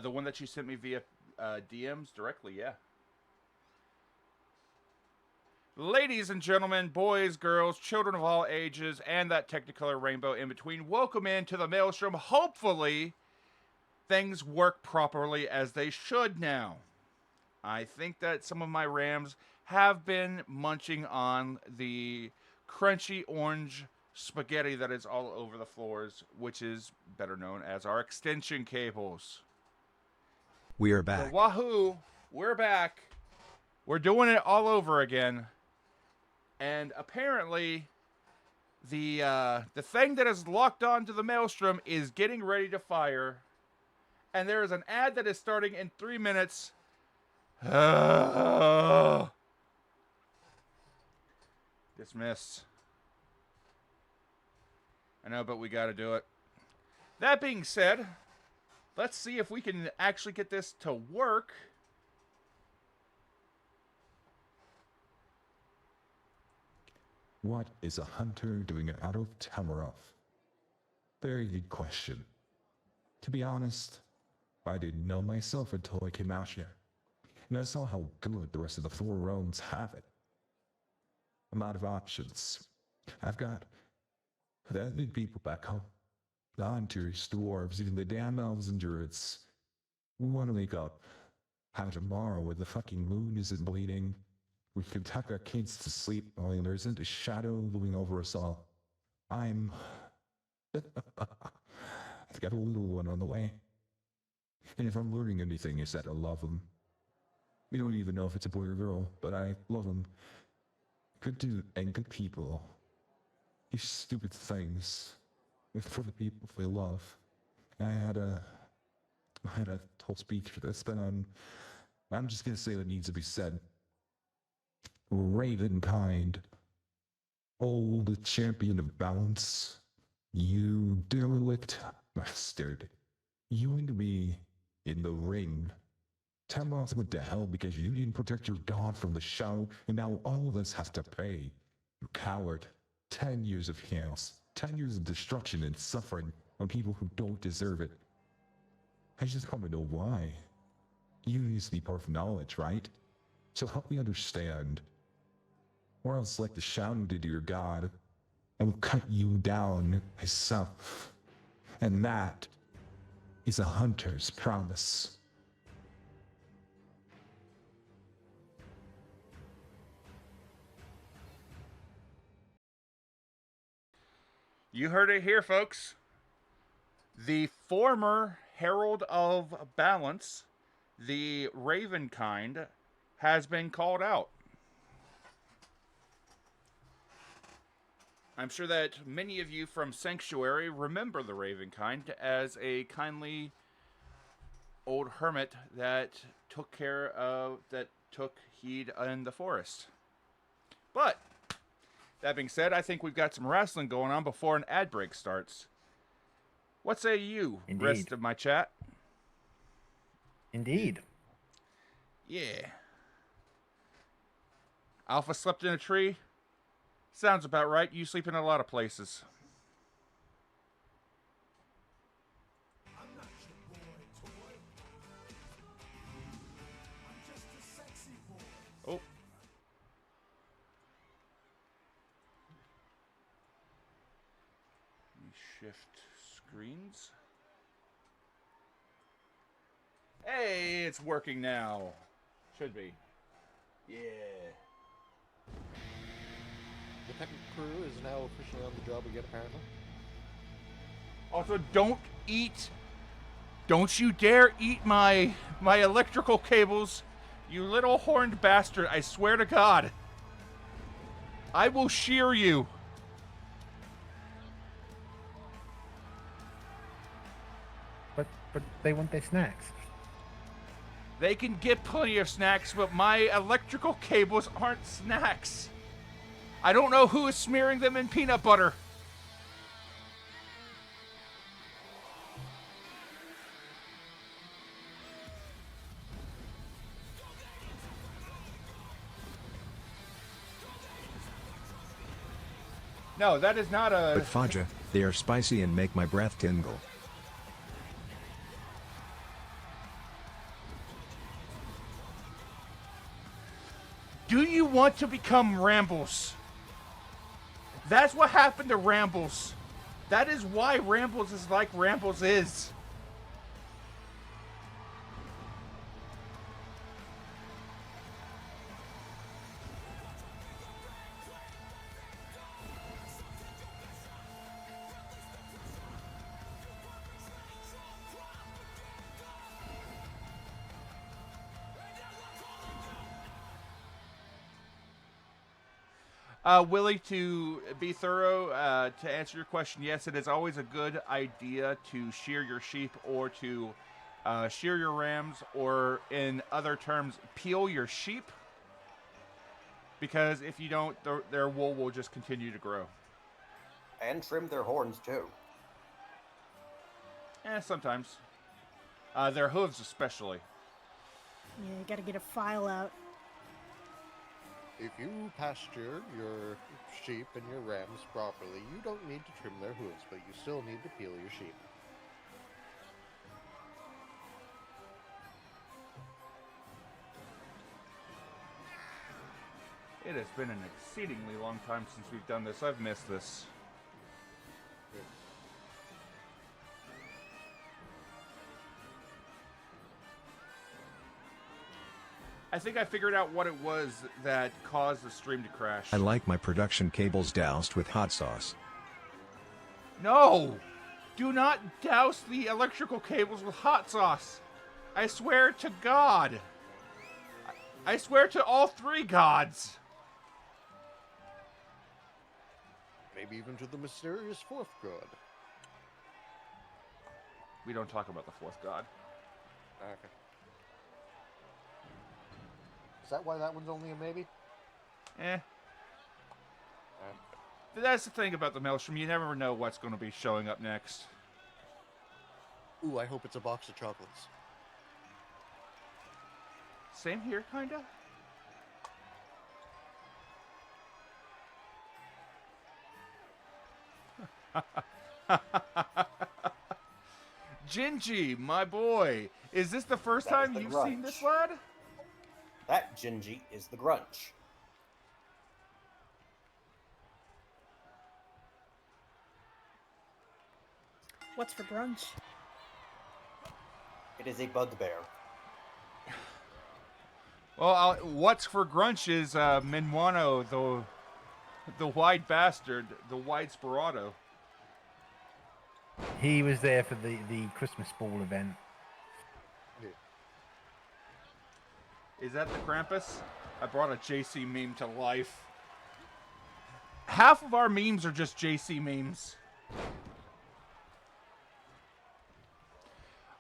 The one that you sent me via DMs directly, yeah. Ladies and gentlemen, boys, girls, children of all ages, and that Technicolor rainbow in between, welcome into the Maelstrom. Hopefully, things work properly as they should now. I think that some of my Rams have been munching on the crunchy orange spaghetti that is all over the floors, which is better known as our extension cables. We are So back. wahoo, we're back. We're doing it all over again. And apparently, the thing that is locked onto the Maelstrom is getting ready to fire. And there is an ad that is starting in 3 minutes. Dismiss. I know, but we gotta do it. That being said, let's see if we can actually get this to work. What is a hunter doing out of Tamaroth? Very good question. To be honest, I didn't know myself until I came out here, and I saw how good the rest of the 4 realms have it. I'm out of options. I've got the other people back home. The hunters, dwarves, even the damn elves and druids. We want to make up. How tomorrow, when the fucking moon isn't bleeding, we can tuck our kids to sleep while there isn't a shadow looming over us all. I've got a little one on the way. And if I'm learning anything, it's that I love them. We don't even know if it's a boy or girl, but I love them. Good dude and good people. These stupid things. For the people they love. I had a whole speech for this, but I'm just gonna say what needs to be said. Ravenkind. Oh, the champion of balance. You derelict bastard. You and me in the ring. Tamaroth went to hell because you didn't protect your god from the shadow, and now all of us have to pay. You coward. 10 years of chaos. 10 years of destruction and suffering on people who don't deserve it. I just want to know why. You used to be part of knowledge, right? So help me understand. Or else, like the shadow did to your god, I will cut you down myself. And that is a hunter's promise. You heard it here, folks. The former Herald of Balance, the Ravenkind, has been called out. I'm sure that many of you from Sanctuary remember the Ravenkind as a kindly old hermit that took heed in the forest. But That being said, I think we've got some wrestling going on before an ad break starts. What say you, Indeed. rest of my chat? Indeed. Yeah. Alpha slept in a tree? Sounds about right. You sleep in a lot of places. Oh. Let me shift screens. Hey, it's working now. Should be. Yeah. The technical crew is now officially on the job again, apparently. Also, don't you dare eat my electrical cables, you little horned bastard. I swear to God. I will shear you. But they want their snacks. They can get plenty of snacks, but my electrical cables aren't snacks. I don't know who is smearing them in peanut butter. No, that is not a... But Faja, they are spicy and make my breath tingle. Do you want to become Rambles? That's what happened to Rambles. That is why Rambles is like Rambles is. Willie, to be thorough, to answer your question, yes, it is always a good idea to shear your sheep or to shear your rams, or in other terms, peel your sheep. Because if you don't, their wool will just continue to grow. And trim their horns, too. Sometimes. Their hooves especially. Yeah, you gotta get a file out. If you pasture your sheep and your rams properly, you don't need to trim their hooves, but you still need to peel your sheep. It has been an exceedingly long time since we've done this. I've missed this. I think I figured out what it was that caused the stream to crash. I like my production cables doused with hot sauce. No! Do not douse the electrical cables with hot sauce. I swear to God. I swear to all three gods. Maybe even to the mysterious fourth god. We don't talk about the fourth god. Okay. Is that why that one's only a maybe? That's the thing about the Maelstrom. You never know what's going to be showing up next. Ooh, I hope it's a box of chocolates. Same here, kinda. Gingy, my boy. Is this the first That is time the you've grunge. seen this lad? That Gingy is the grunge. What's for brunch? It is a bugbear. Well, what's for grunch is Minuano, the wide bastard, the wide Sperato. He was there for the Christmas ball event. Is that the Krampus? I brought a JC meme to life. Half of our memes are just JC memes.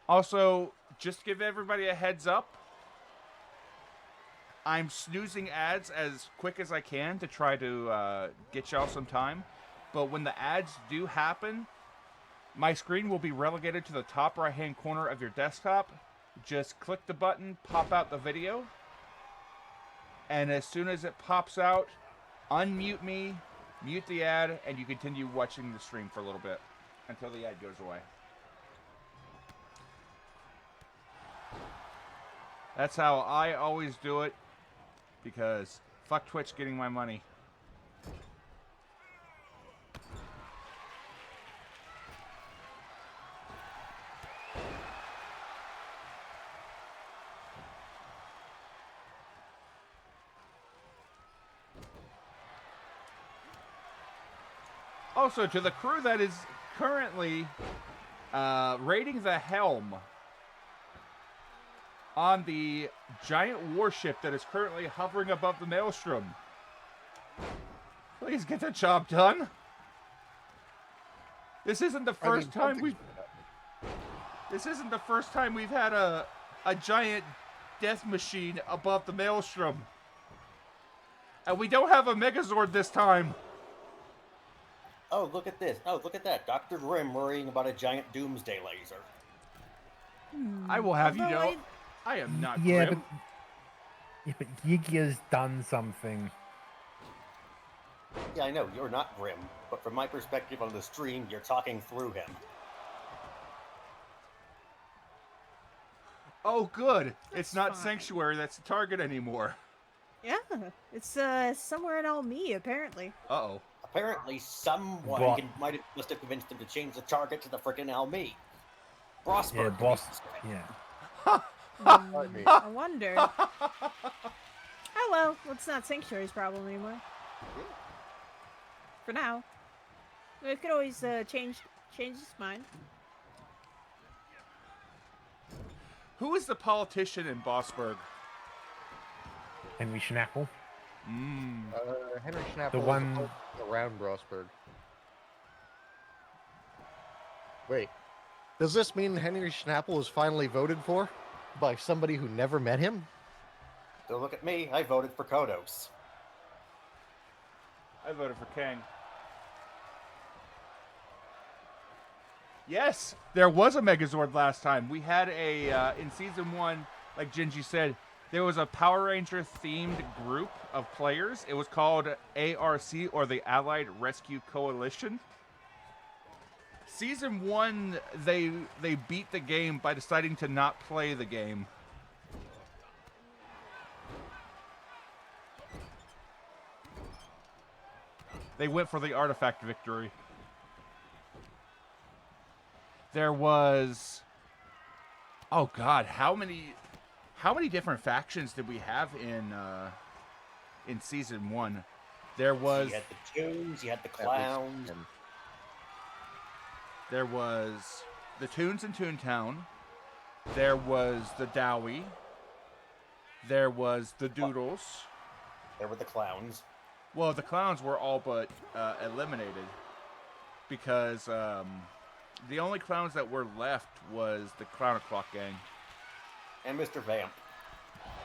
Also, just to give everybody a heads up, I'm snoozing ads as quick as I can to try to get y'all some time. But when the ads do happen, my screen will be relegated to the top right-hand corner of your desktop. Just click the button, pop out the video, and as soon as it pops out, unmute me, mute the ad, and you continue watching the stream for a little bit until the ad goes away. That's how I always do it, because fuck Twitch getting my money. Also, to the crew that is currently raiding the helm on the giant warship that is currently hovering above the Maelstrom, please get the job done. This isn't the first time we've. This isn't the first time we've had a giant death machine above the Maelstrom, and we don't have a Megazord this time. Oh, look at this. Oh, look at that. Dr. Grimm worrying about a giant doomsday laser. I will have you Although know, I am not Yeah, Grim. but Yigya's done something. Yeah, I know, you're not Grimm, but from my perspective on the stream, you're talking through him. Oh, good. It's That's not fine. Sanctuary that's the target anymore. Yeah, it's somewhere in Almi apparently. Uh-oh. Apparently, someone Boss. must have convinced him to change the target to the frickin' Almi. Brosberg. Yeah, to be boss. specific. Yeah. Pardon me. I wonder. Oh well, it's not Sanctuary's problem anymore. For now. We could always change his mind. Who is the politician in Bossburg? Henry Schnappel. Henry Schnappel The was one- opposed around Brosberg. Wait, does this mean Henry Schnappel was finally voted for by somebody who never met him? Don't look at me, I voted for Kodos. I voted for Kang. Yes, there was a Megazord last time. We had a, in Season 1, like Gingy said, there was a Power Ranger themed group of players. It was called ARC, or the Allied Rescue Coalition. Season 1, they beat the game by deciding to not play the game. They went for the artifact victory. There was, oh god, how many different factions did we have in Season 1? There was You had the Toons, you had the Clowns. there was the Toons in Toontown. There was the Dowie. There was the Doodles. There were the Clowns. Well, the clowns were all but eliminated because the only clowns that were left was the Clown O'Clock gang. And Mr. Vamp.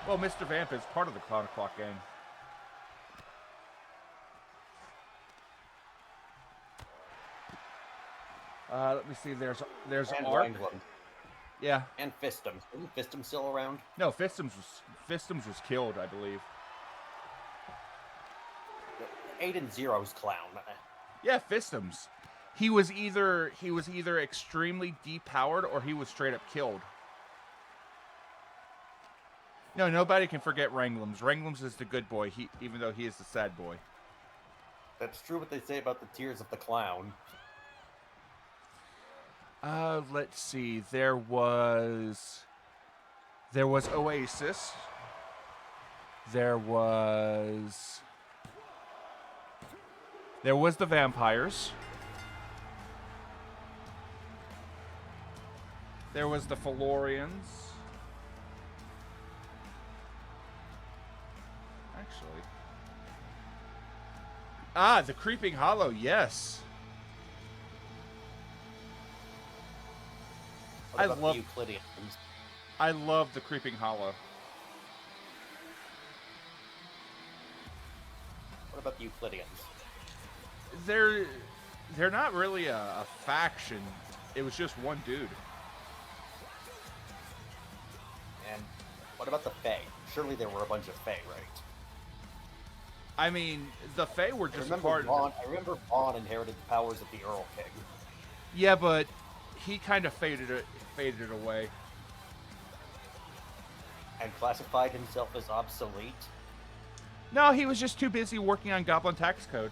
Well, Mr. Vamp is part of the Clown O'Clock gang. Let me see. There's And Ark. Wangland. Yeah. And Fistums. Isn't Fistum still around? No, Fistums was killed, I believe. Aiden Zero's clown. Yeah, Fistums. He was either extremely depowered or he was straight up killed. No, nobody can forget Wranglums. Wranglums is the good boy, even though he is the sad boy. That's true what they say about the Tears of the Clown. Let's see. There was Oasis. There was the vampires. There was the Felorians. Actually. Ah, the Creeping Hollow, yes. What I about the love- Euclideans? I love the Creeping Hollow. What about the Euclideans? They're not really a faction. It was just one dude. And what about the Fae? Surely there were a bunch of Fae, right? I mean, the Fae were just a part I remember Vaughn inherited the powers of the Earl King. Yeah, but he kind of faded away. And classified himself as obsolete? No, he was just too busy working on Goblin Tax Code.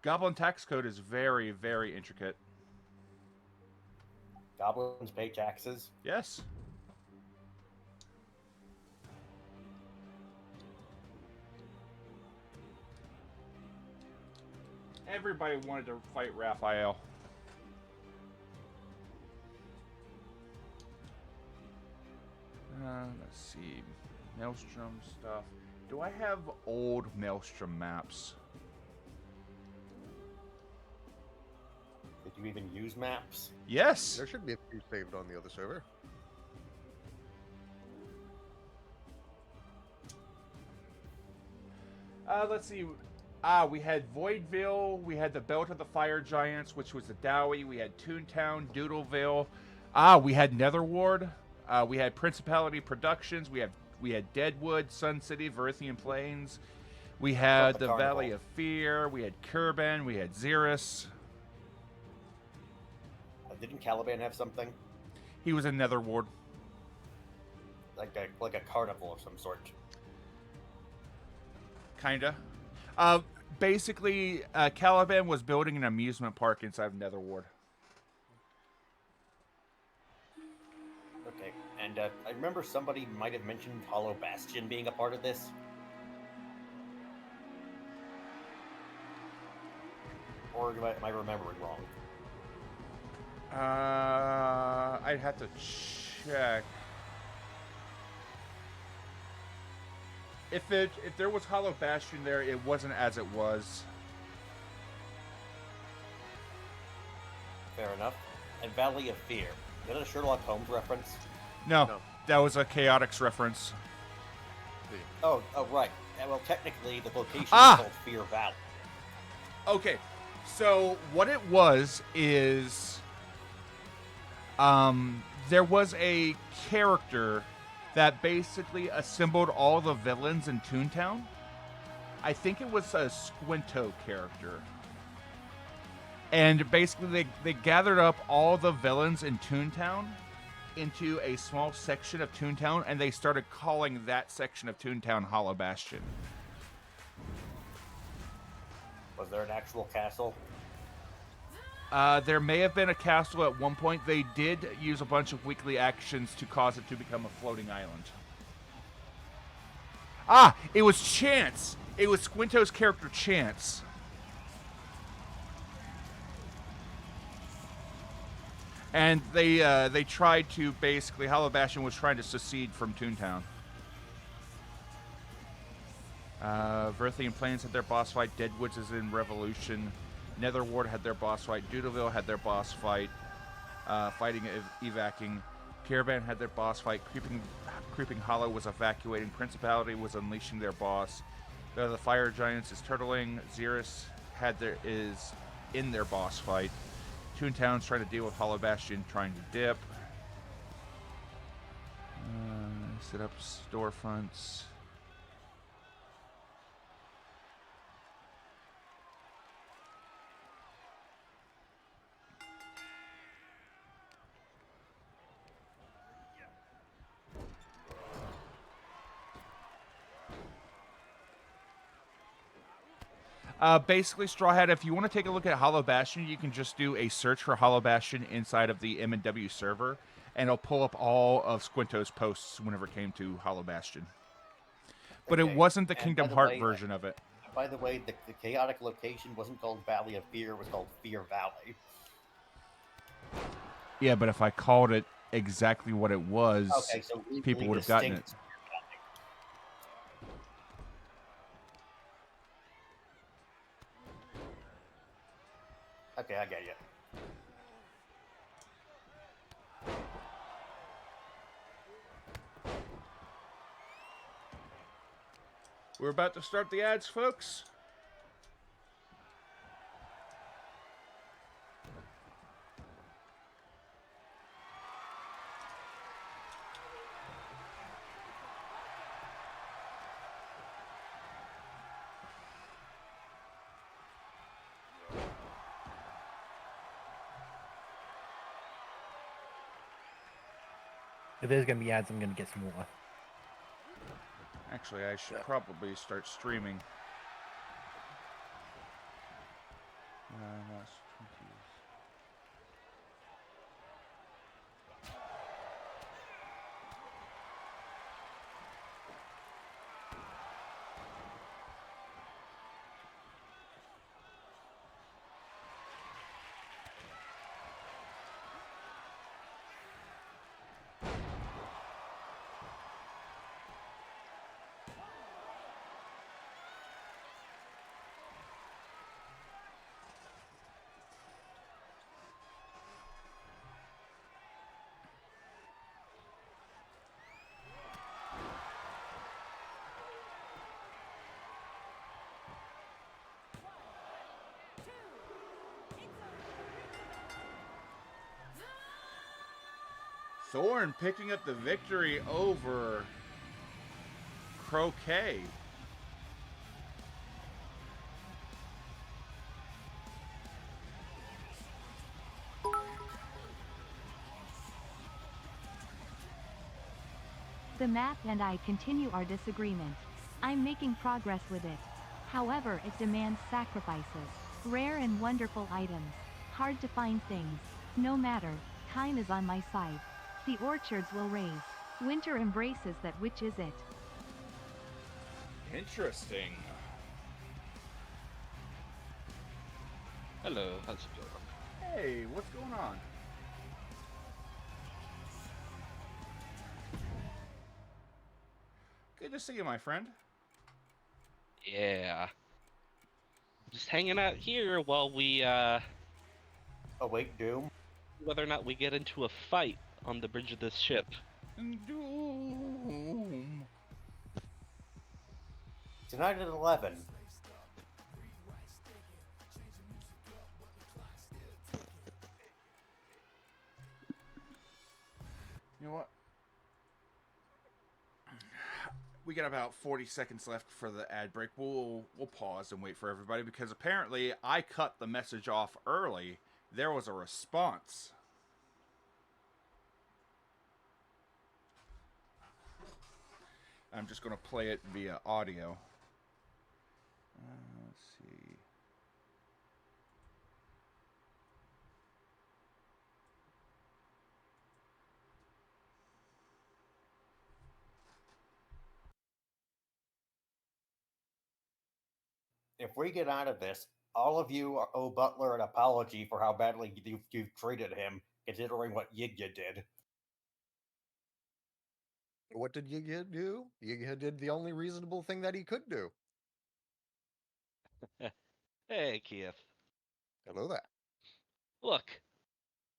Goblin Tax Code is very, very intricate. Goblins pay taxes? Yes. Everybody wanted to fight Raphael. Let's see. Maelstrom stuff. Do I have old Maelstrom maps? Did you even use maps? Yes. There should be a few saved on the other server. Let's see. We had Voidville. We had the Belt of the Fire Giants, which was the Dowie. We had Toontown, Doodleville. We had Netherward. We had Principality Productions. We had Deadwood, Sun City, Verithian Plains. We had the Valley of Fear. We had Kurban. We had Xeris. Didn't Caliban have something? He was in Netherward. Like a carnival of some sort. Kinda. Basically, Caliban was building an amusement park inside of Netherward. Okay, and I remember somebody might have mentioned Hollow Bastion being a part of this. Or am I remembering wrong? I'd have to check. If there was Hollow Bastion there, it wasn't as it was. Fair enough. And Valley of Fear. Is that a Sherlock Holmes reference? No, No. that was a Chaotix reference. Oh, right. Well, technically, the location is Ah! called Fear Valley. Okay, so what it was is, there was a character that basically assembled all the villains in Toontown. I think it was a Squinto character. And basically they gathered up all the villains in Toontown into a small section of Toontown, and they started calling that section of Toontown Hollow Bastion. Was there an actual castle? There may have been a castle at one point. They did use a bunch of weekly actions to cause it to become a floating island. It was Chance. It was Squinto's character Chance. And they tried to basically, Hollow Bastion was trying to secede from Toontown. Verithian Plains had their boss fight. Deadwoods is in Revolution. Netherward had their boss fight. Doodleville had their boss fight. Fighting evacing. Caravan had their boss fight. Creeping Hollow was evacuating. Principality was unleashing their boss. The Fire Giants is turtling. Xeris is in their boss fight. Toontown's trying to deal with Hollow Bastion, trying to dip. Set up storefronts. Basically, Straw Hat, if you want to take a look at Hollow Bastion, you can just do a search for Hollow Bastion inside of the M&W server, and it'll pull up all of Squinto's posts whenever it came to Hollow Bastion. But Okay. it wasn't the And Kingdom by the Heart way, version of it. By the way, the chaotic location wasn't called Valley of Fear, it was called Fear Valley. Yeah, but if I called it exactly what it was, Okay, so people would have gotten it. Okay, I get you. We're about to start the ads, folks. If there's gonna be ads, I'm gonna get some more. Actually, I should probably start streaming. Last 20. Thorn picking up the victory over Croquet. The map and I continue our disagreement. I'm making progress with it. However, it demands sacrifices. Rare and wonderful items. Hard to find things. No matter, time is on my side. The orchards will raise. Winter embraces that, which is it. Interesting. Hello, how's it going? Hey, what's going on? Good to see you, my friend. Yeah. Just hanging out here while we, Await Doom. whether or not we get into a fight on the bridge of this ship. Doom. Tonight at 11. You know what? We got about 40 seconds left for the ad break. We'll pause and wait for everybody because apparently I cut the message off early. There was a response. I'm just going to play it via audio. Let's see. If we get out of this, all of you owe Butler an apology for how badly you've treated him, considering what Yigya did. What did Yigya do? Yigya did the only reasonable thing that he could do. Hey, Keith. Hello there. Look,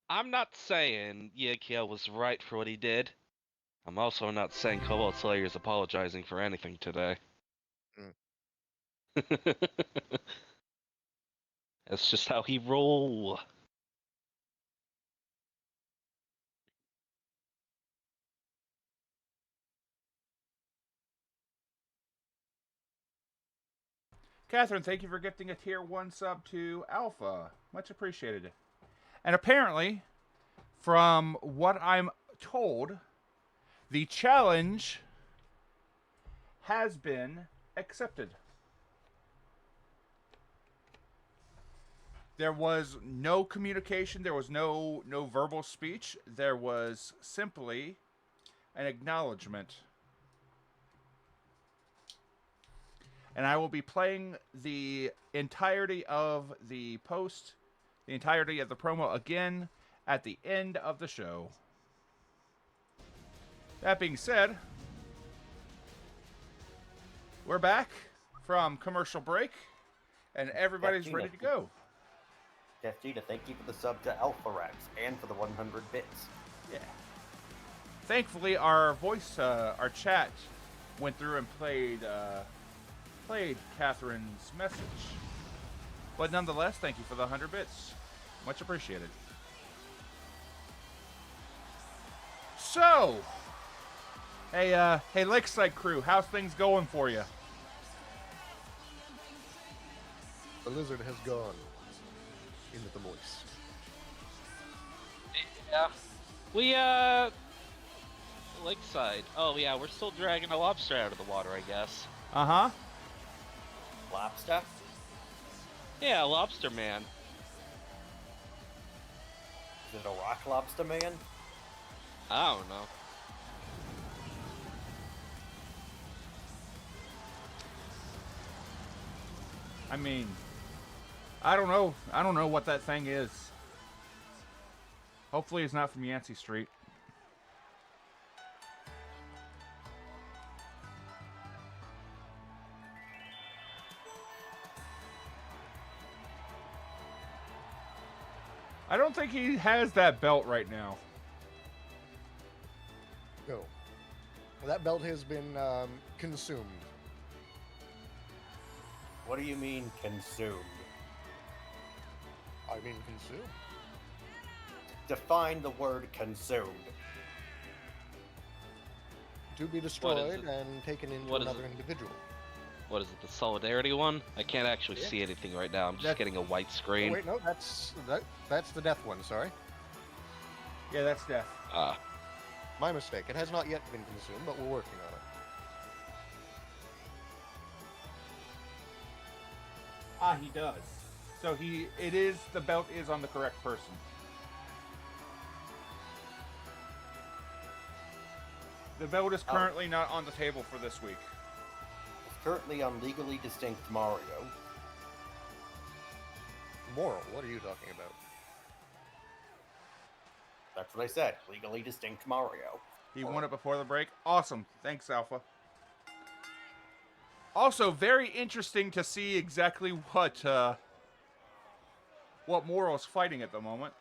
I'm not saying Yekio was right for what he did. I'm also not saying Cobalt Slayer is apologizing for anything today. That's just how he roll. Catherine, thank you for gifting a tier 1 sub to Alpha. Much appreciated. And apparently, from what I'm told, the challenge has been accepted. There was no communication. There was no verbal speech. There was simply an acknowledgement. And I will be playing the entirety of the post, the entirety of the promo again at the end of the show. That being said, we're back from commercial break, and everybody's ready to go. Jeff Gina, thank you for the sub to Alpharex and for the 100 bits. Yeah. Thankfully, our voice, our chat went through and played played Catherine's message. But nonetheless, thank you for the 100 bits. Much appreciated. So, hey, Lakeside crew, how's things going for you? The lizard has gone into the moist. Yeah. We, Lakeside. Oh, yeah, we're still dragging a lobster out of the water, I guess. Uh-huh. Lobster? Yeah, Lobster Man. Is it a rock lobster man? I don't know. I mean, I don't know. I don't know what that thing is. Hopefully it's not from Yancey Street. I don't think he has that belt right now. No. That belt has been consumed. What do you mean consumed? I mean consumed. Define the word consumed. To be destroyed and taken into another individual. What is it, the Solidarity one? I can't actually see anything right now. I'm just getting a white screen. Oh, wait, no, that's the death one, sorry. Yeah, that's death. My mistake. It has not yet been consumed, but we're working on it. Ah, he does. So the belt is on the correct person. The belt is currently not on the table for this week. It's currently on Legally Distinct Mario. Moral, what are you talking about? That's what I said. Legally Distinct Mario. He won it before the break. Awesome. Thanks, Alpha. Also, very interesting to see exactly what Moral's fighting at the moment.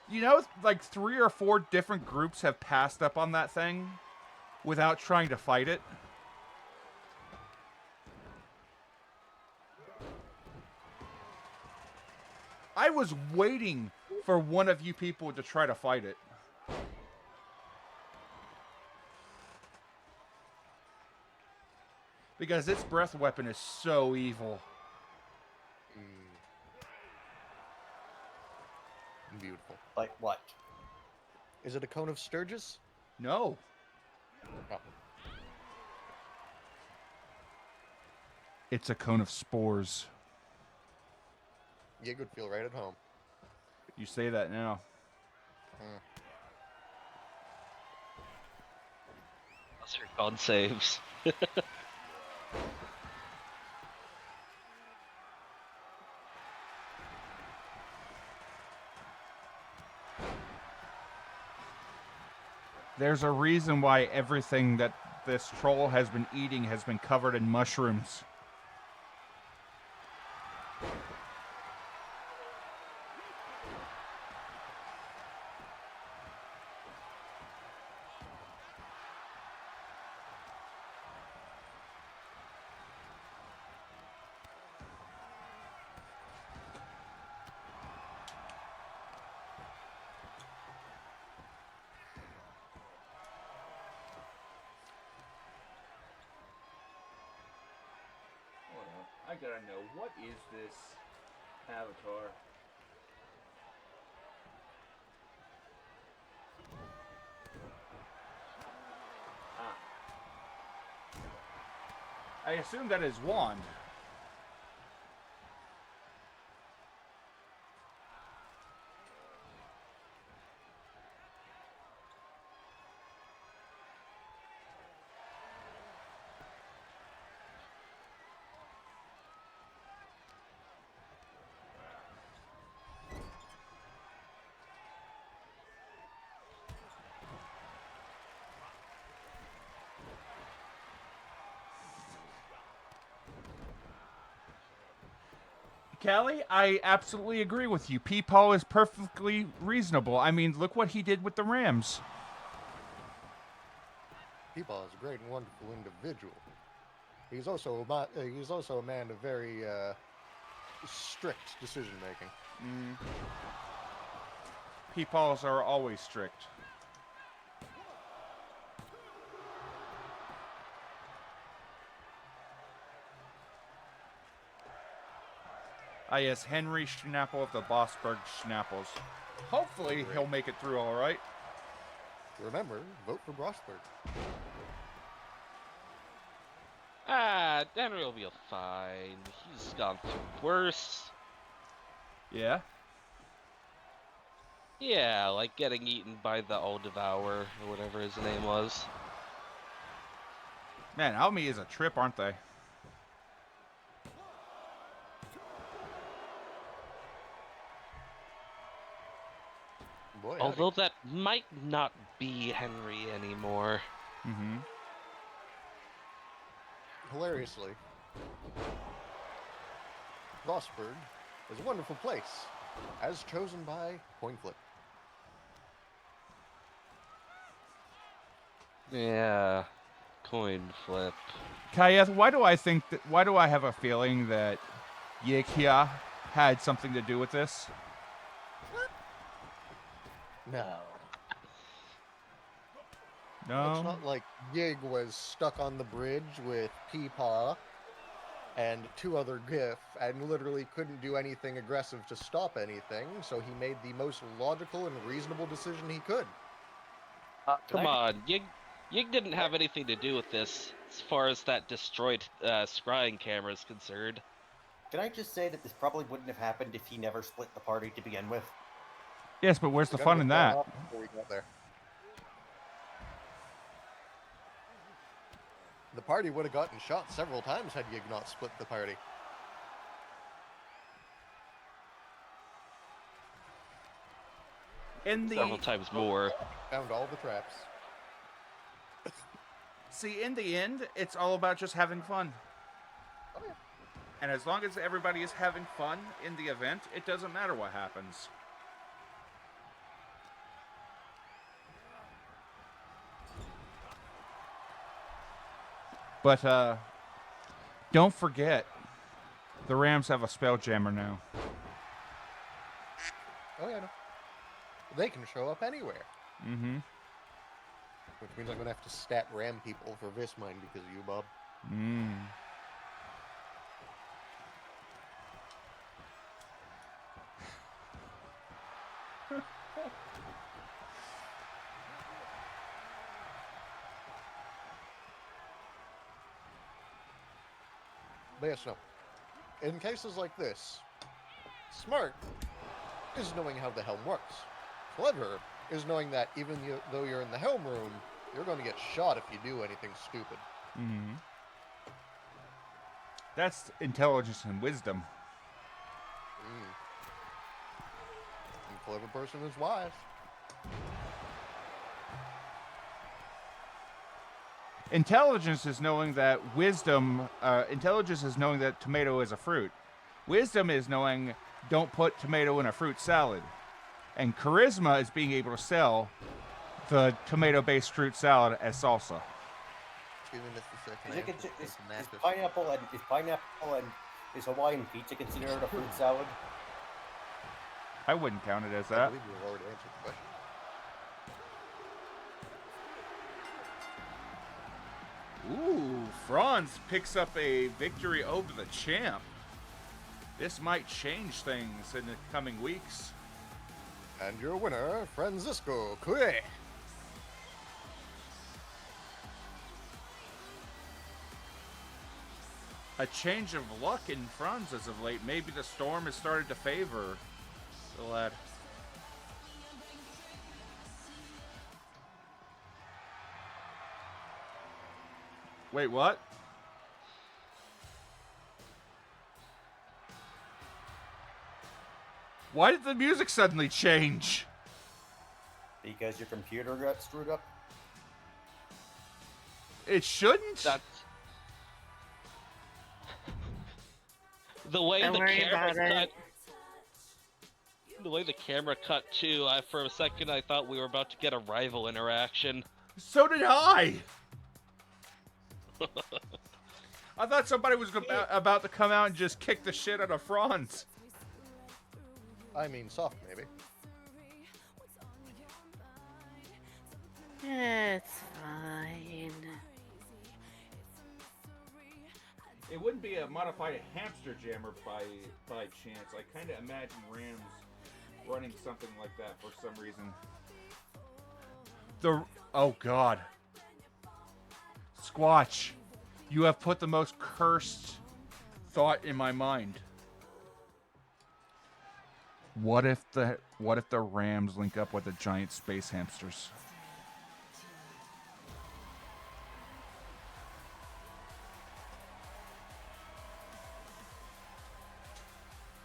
You know, like 3 or 4 different groups have passed up on that thing without trying to fight it. I was waiting for one of you people to try to fight it. Because its breath weapon is so evil. Beautiful. Like what? Is it a cone of Sturgis? No. Oh. It's a cone of spores. You would feel right at home. You say that now. Those are con saves. There's a reason why everything that this troll has been eating has been covered in mushrooms. I gotta know, what is this avatar? I assume that is wand. Callie, I absolutely agree with you. Peepaw is perfectly reasonable. I mean, look what he did with the Rams. Peepaw is a great and wonderful individual. He's also a man of very strict decision making. Peepaws are always strict. Ah, yes, Henry Schnapple of the Bossberg Schnapples. Hopefully he'll make it through all right. Remember, vote for Brosberg. Henry will be fine. He's gone through worse. Yeah? Yeah, like getting eaten by the Old Devourer, or whatever his name was. Man, Almy is a trip, aren't they? Boy, Although that might not be Henry anymore. Mm-hmm. Hilariously, Brosberg is a wonderful place, as chosen by Coin Flip. Yeah, coin flip. Kayeth, why do I have a feeling that Yekia had something to do with this? No. No. It's not like Yig was stuck on the bridge with Peepaw and 2 other GIF and literally couldn't do anything aggressive to stop anything, so he made the most logical and reasonable decision he could. Come on, Yig didn't have anything to do with this, as far as that destroyed scrying camera is concerned. Can I just say that this probably wouldn't have happened if he never split the party to begin with? Yes, but where's the fun in that? Before we got there. The party would have gotten shot several times had Yig not split the party. Several times more. Found all the traps. See, in the end, it's all about just having fun. Oh, yeah. And as long as everybody is having fun in the event, it doesn't matter what happens. But, don't forget, the Rams have a Spelljammer now. Oh, yeah, no. They can show up anywhere. Mm-hmm. Which means I'm going to have to stat ram people for Vismine because of you, Bob. Mm. But yes, no. In cases like this, smart is knowing how the helm works. Clever is knowing that even though you're in the helm room, you're going to get shot if you do anything stupid. Mm-hmm. That's intelligence and wisdom. A clever person is wise. Intelligence is knowing that intelligence is knowing that tomato is a fruit. Wisdom is knowing don't put tomato in a fruit salad. And charisma is being able to sell the tomato-based fruit salad as salsa. Excuse me, Mr. Is pineapple and is Hawaiian pizza considered a fruit salad? I wouldn't count it as I that. believe you already answered the question. Ooh, Franz picks up a victory over the champ. This might change things in the coming weeks. And your winner, Francisco Cue. A change of luck in Franz as of late. Maybe the storm has started to favor the lad. Wait, what? Why did the music suddenly change? Because your computer got screwed up? It shouldn't? That's... The way Don't the worry camera about cut... it. The way the camera cut too, for a second I thought we were about to get a rival interaction. So did I! I thought somebody was about to come out and just kick the shit out of Franz. I mean, soft maybe. It's fine. It wouldn't be a modified hamster jammer by chance. I kind of imagine Rams running something like that for some reason. Oh god, Squatch, you have put the most cursed thought in my mind. What if the Rams link up with the giant space hamsters?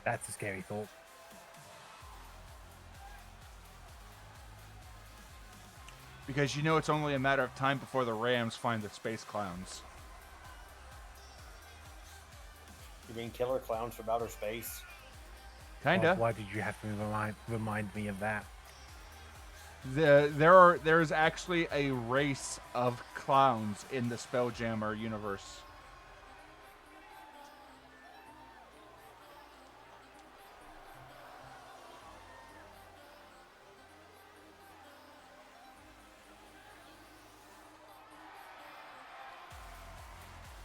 That's a scary thought. Because you know it's only a matter of time before the Rams find the space clowns. You mean killer clowns from outer space? Kinda. Why did you have to remind me of that? There's actually a race of clowns in the Spelljammer universe.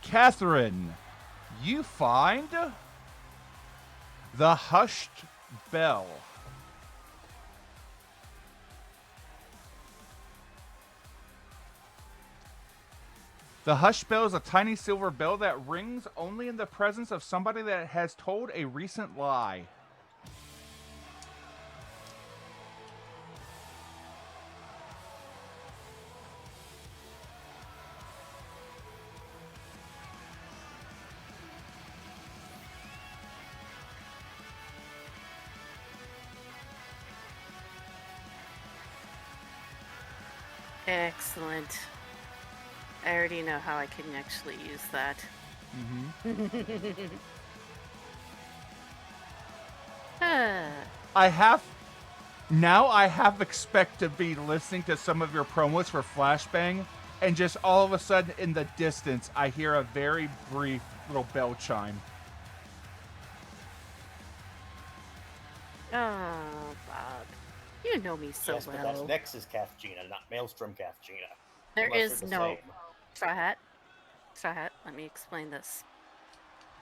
Catherine, you find the Hushed Bell. The Hushed Bell is a tiny silver bell that rings only in the presence of somebody that has told a recent lie. Excellent. I already know how I can actually use that. I have expect to be listening to some of your promos for Flashbang, and just all of a sudden in the distance, I hear a very brief little bell chime. Oh, Bob. You know me so Yes, well. but that's Nexus Kathgina, not Maelstrom Kathgina. There Unless is they're the no... same. Straw Hat, let me explain this.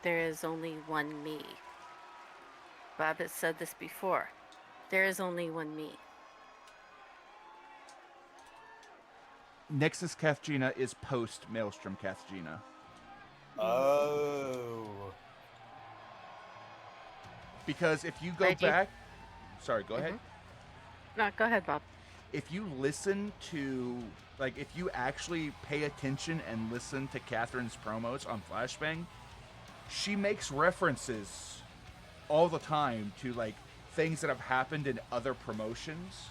There is only one me. Bob has said this before. There is only one me. Nexus Kathgina is post Maelstrom Kathgina. Oh. Because if you go back... Sorry, go ahead. No, go ahead, Bob. If you listen to... Like, if you actually pay attention and listen to Catherine's promos on Flashbang, she makes references all the time to, like, things that have happened in other promotions.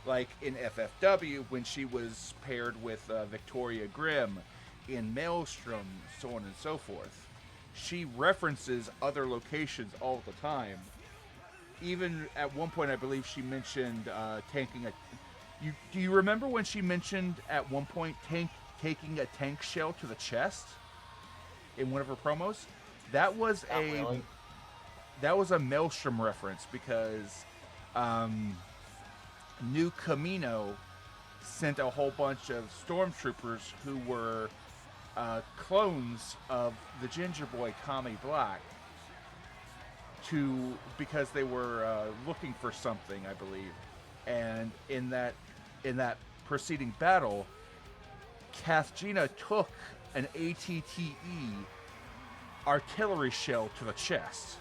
Like in FFW, when she was paired with Victoria Grimm, in Maelstrom, so on and so forth. She references other locations all the time. Even at one point, I believe she mentioned tanking a... Do you remember when she mentioned at one point taking a tank shell to the chest in one of her promos? That was that was a Maelstrom reference because New Camino sent a whole bunch of stormtroopers who were clones of the Ginger Boy Kami Black because they were looking for something, I believe. And in that preceding battle, Kathgina took an ATTE artillery shell to the chest.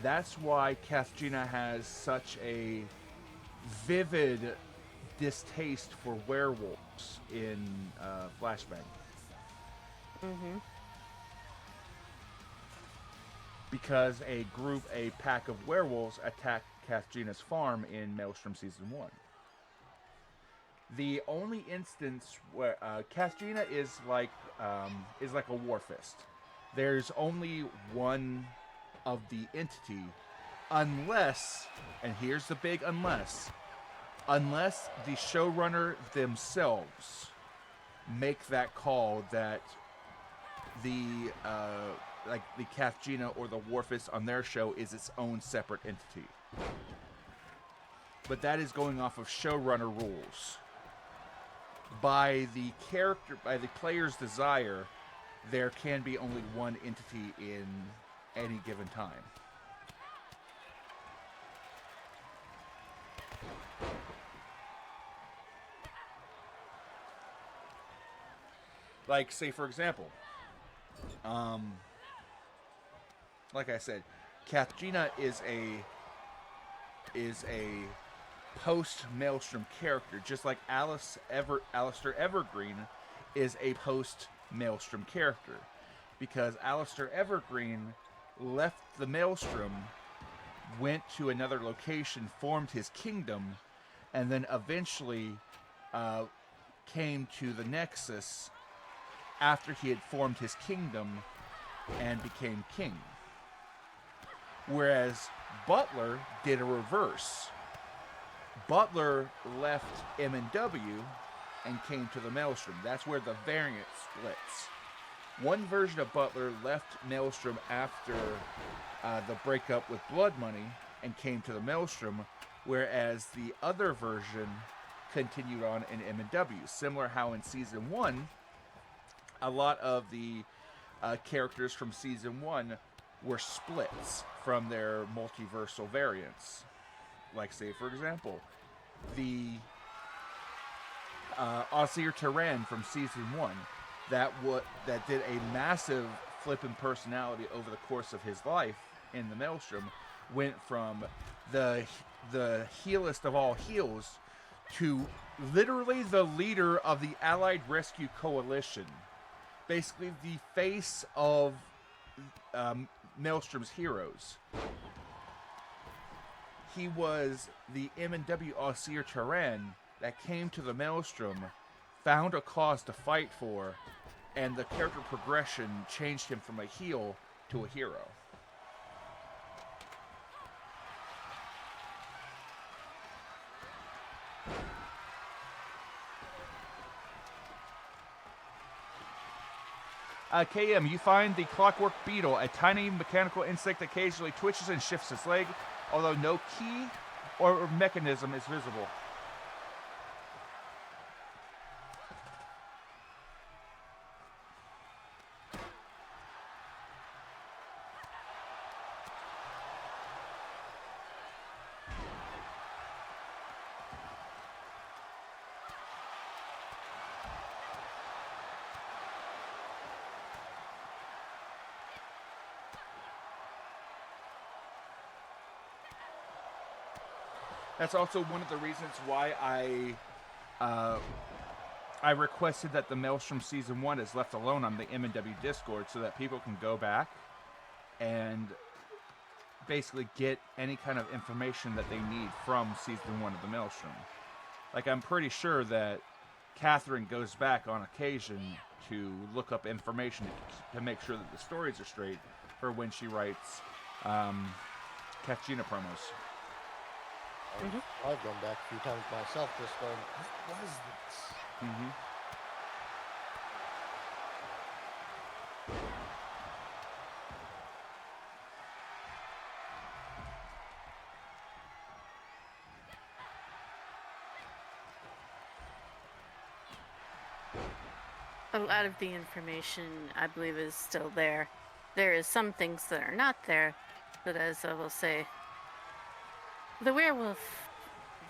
That's why Kathgina has such a vivid distaste for werewolves in Flashbang. Because a pack of werewolves attacked Kathgina's farm in Maelstrom Season 1. The only instance where Kathgina is like a war fist. There's only one of the entity, unless, and here's the big unless, unless the showrunner themselves make that call that the like the Kathjina or the Warfist on their show is its own separate entity. But that is going off of showrunner rules. By the player's desire, there can be only one entity in any given time. Like, say for example, like I said, Kathjina is a post Maelstrom character, just like Alistair Evergreen is a post Maelstrom character, because Alistair Evergreen left the Maelstrom, went to another location, formed his kingdom, and then eventually came to the Nexus after he had formed his kingdom and became king. Whereas Butler did a reverse. Butler left M&W and came to the Maelstrom. That's where the variant splits. One version of Butler left Maelstrom after the breakup with Blood Money and came to the Maelstrom, whereas the other version continued on in M&W. Similar how in Season 1, a lot of the characters from Season 1 were splits from their multiversal variants. Like, say, for example, the Osir Terran from Season 1 that did a massive flip in personality over the course of his life in the Maelstrom, went from the heelest of all heels to literally the leader of the Allied Rescue Coalition. Basically the face of Maelstrom's heroes. He was the M&W Osir Terran that came to the Maelstrom, found a cause to fight for, and the character progression changed him from a heel to a hero. KM, you find the clockwork beetle, a tiny mechanical insect that occasionally twitches and shifts its leg, although no key or mechanism is visible. That's also one of the reasons why I requested that the Maelstrom Season 1 is left alone on the M&W Discord so that people can go back and basically get any kind of information that they need from Season 1 of the Maelstrom. Like, I'm pretty sure that Catherine goes back on occasion to look up information to make sure that the stories are straight for when she writes Kathjina promos. I've gone back a few times myself just going, what was this? Mm-hmm. A lot of the information, I believe, is still there. There is some things that are not there, but as I will say, the werewolf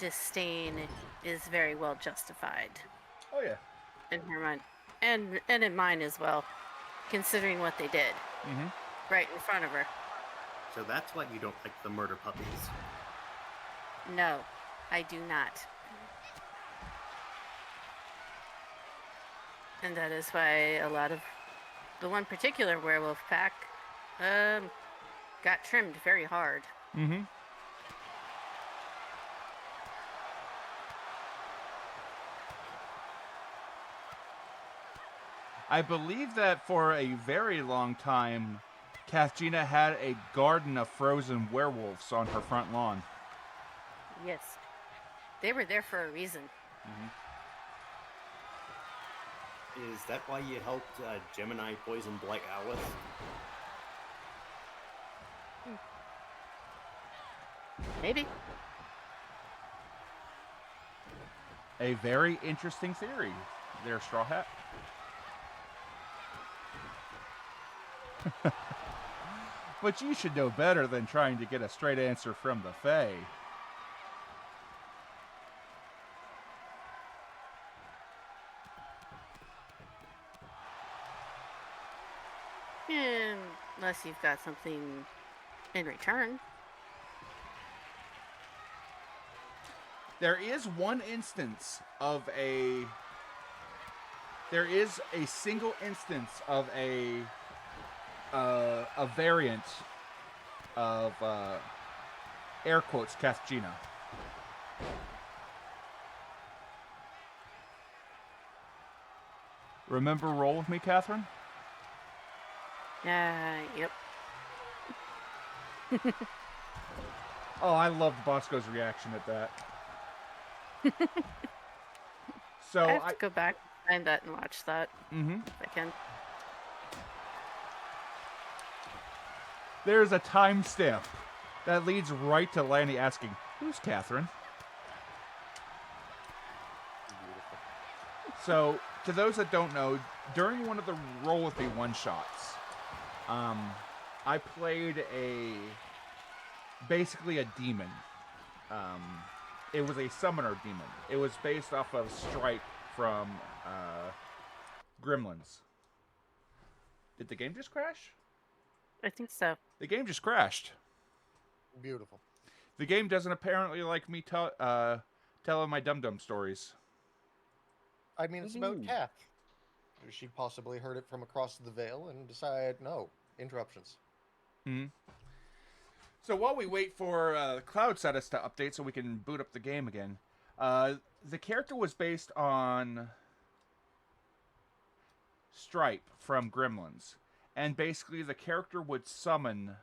disdain is very well justified. Oh yeah. In her mind. And in mine as well, considering what they did. Mm-hmm. Right in front of her. So that's why you don't like the murder puppies. No, I do not. And that is why a lot of the one particular werewolf pack got trimmed very hard. Mm-hmm. I believe that for a very long time, Kathjina had a garden of frozen werewolves on her front lawn. Yes. They were there for a reason. Is that why you helped Gemini poison Black Alice? Maybe. A very interesting theory there, Straw Hat. But you should know better than trying to get a straight answer from the Fae. Unless you've got something in return. There is one instance of a... There is a single instance of a variant of, air quotes, Kathgina. Remember Roll With Me, Catherine? Yep. Oh, I loved Bosco's reaction at that. So I have to go back, find that, and watch that. Mm-hmm. If I can. There's a timestamp that leads right to Lanny asking, "Who's Catherine?" So, to those that don't know, during one of the Roll With Me one-shots, I played basically a demon. It was a summoner demon. It was based off of Stripe from Gremlins. Did the game just crash? I think so. The game just crashed. Beautiful. The game doesn't apparently like me telling my dum-dum stories. I mean, it's about Kath. She possibly heard it from across the veil and decided, no, interruptions. Hmm. So while we wait for the cloud status to update so we can boot up the game again, the character was based on Stripe from Gremlins. And basically the character would summon,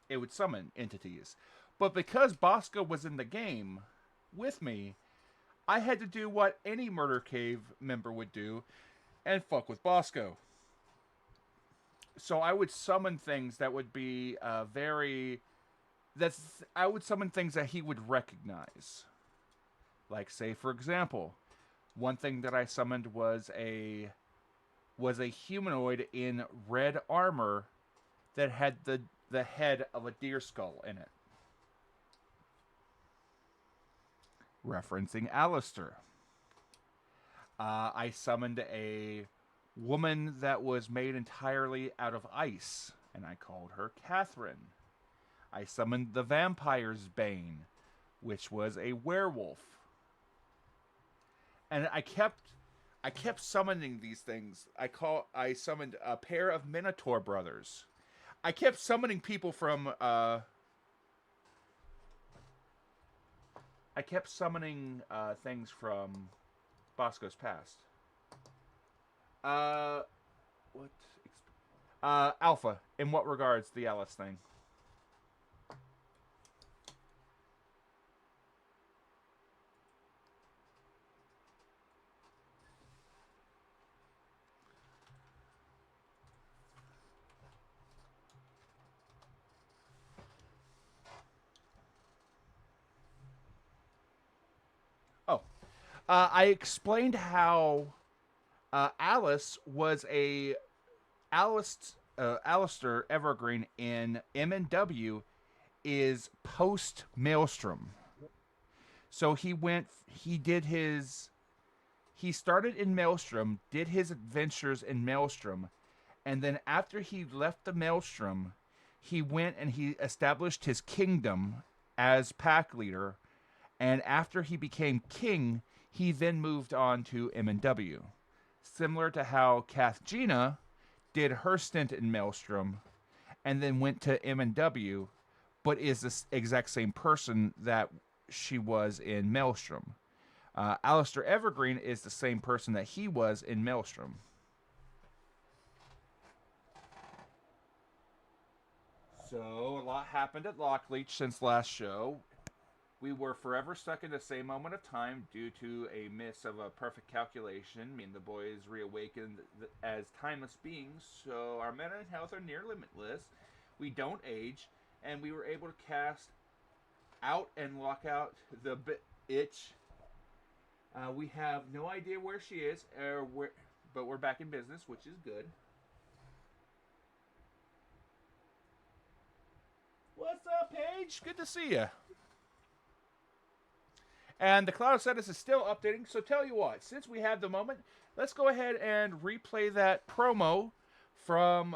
entities. But because Bosco was in the game with me, I had to do what any Murder Cave member would do and fuck with Bosco. So I would summon things that would be I would summon things that he would recognize. Like, say, for example, one thing that I summoned was a humanoid in red armor that had the head of a deer skull in it. Referencing Alistair. I summoned a woman that was made entirely out of ice, and I called her Catherine. I summoned the vampire's bane, which was a werewolf. And I kept summoning these things. I summoned a pair of Minotaur brothers. I kept summoning people from things from Bosco's past. What? Alpha. In what regards the Alice thing? Oh, I explained how Alice was Alistair Evergreen in M&W is post Maelstrom. So he started in Maelstrom, did his adventures in Maelstrom, and then after he left the Maelstrom, he went and he established his kingdom as pack leader, and after he became king, he then moved on to M&W. Similar to how Kathgina did her stint in Maelstrom and then went to M&W, but is the exact same person that she was in Maelstrom. Alistair Evergreen is the same person that he was in Maelstrom. So, a lot happened at Lockleach since last show. We were forever stuck in the same moment of time due to a miss of a perfect calculation. Me and the boys reawakened as timeless beings, so our mental health are near limitless. We don't age, and we were able to cast out and lock out the itch. We have no idea where she is, but we're back in business, which is good. What's up, Paige? Good to see you. And the cloud status is still updating, so tell you what, since we have the moment, let's go ahead and replay that promo from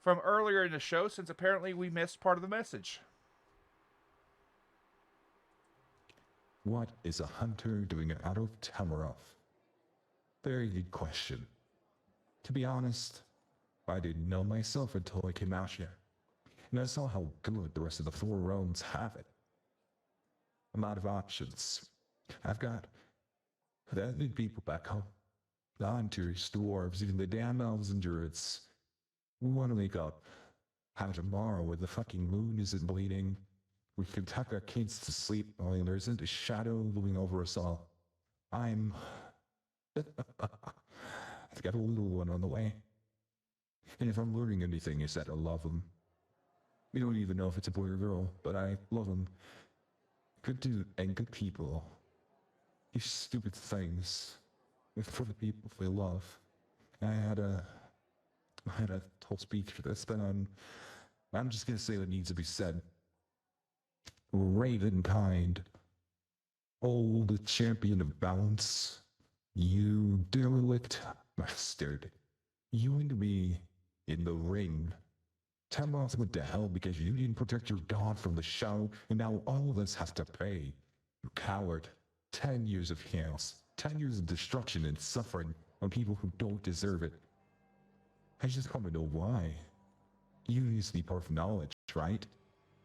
earlier in the show, since apparently we missed part of the message. What is a hunter doing out of Tamaroth? Very good question. To be honest, I didn't know myself until I came out here, and I saw how good the rest of the 4 realms have it. I'm out of options. I've got the people back home. The hunters, dwarves, even the damn elves and druids. We want to make up how tomorrow when the fucking moon isn't bleeding, we can tuck our kids to sleep while there isn't a shadow looming over us all. I've got a little one on the way. And if I'm learning anything, it's that I love him. We don't even know if it's a boy or girl, but I love him. Good dude and good people. These stupid things. For the people they love. I had a whole speech for this, but I'm just gonna say what needs to be said. Ravenkind, old champion of balance, you derelict bastard. You and me in the ring. Tamaroth went to hell because you didn't protect your god from the show, and now all of us have to pay. You coward. 10 years of chaos. 10 years of destruction and suffering on people who don't deserve it. I just want to know why. You need to be part of knowledge, right?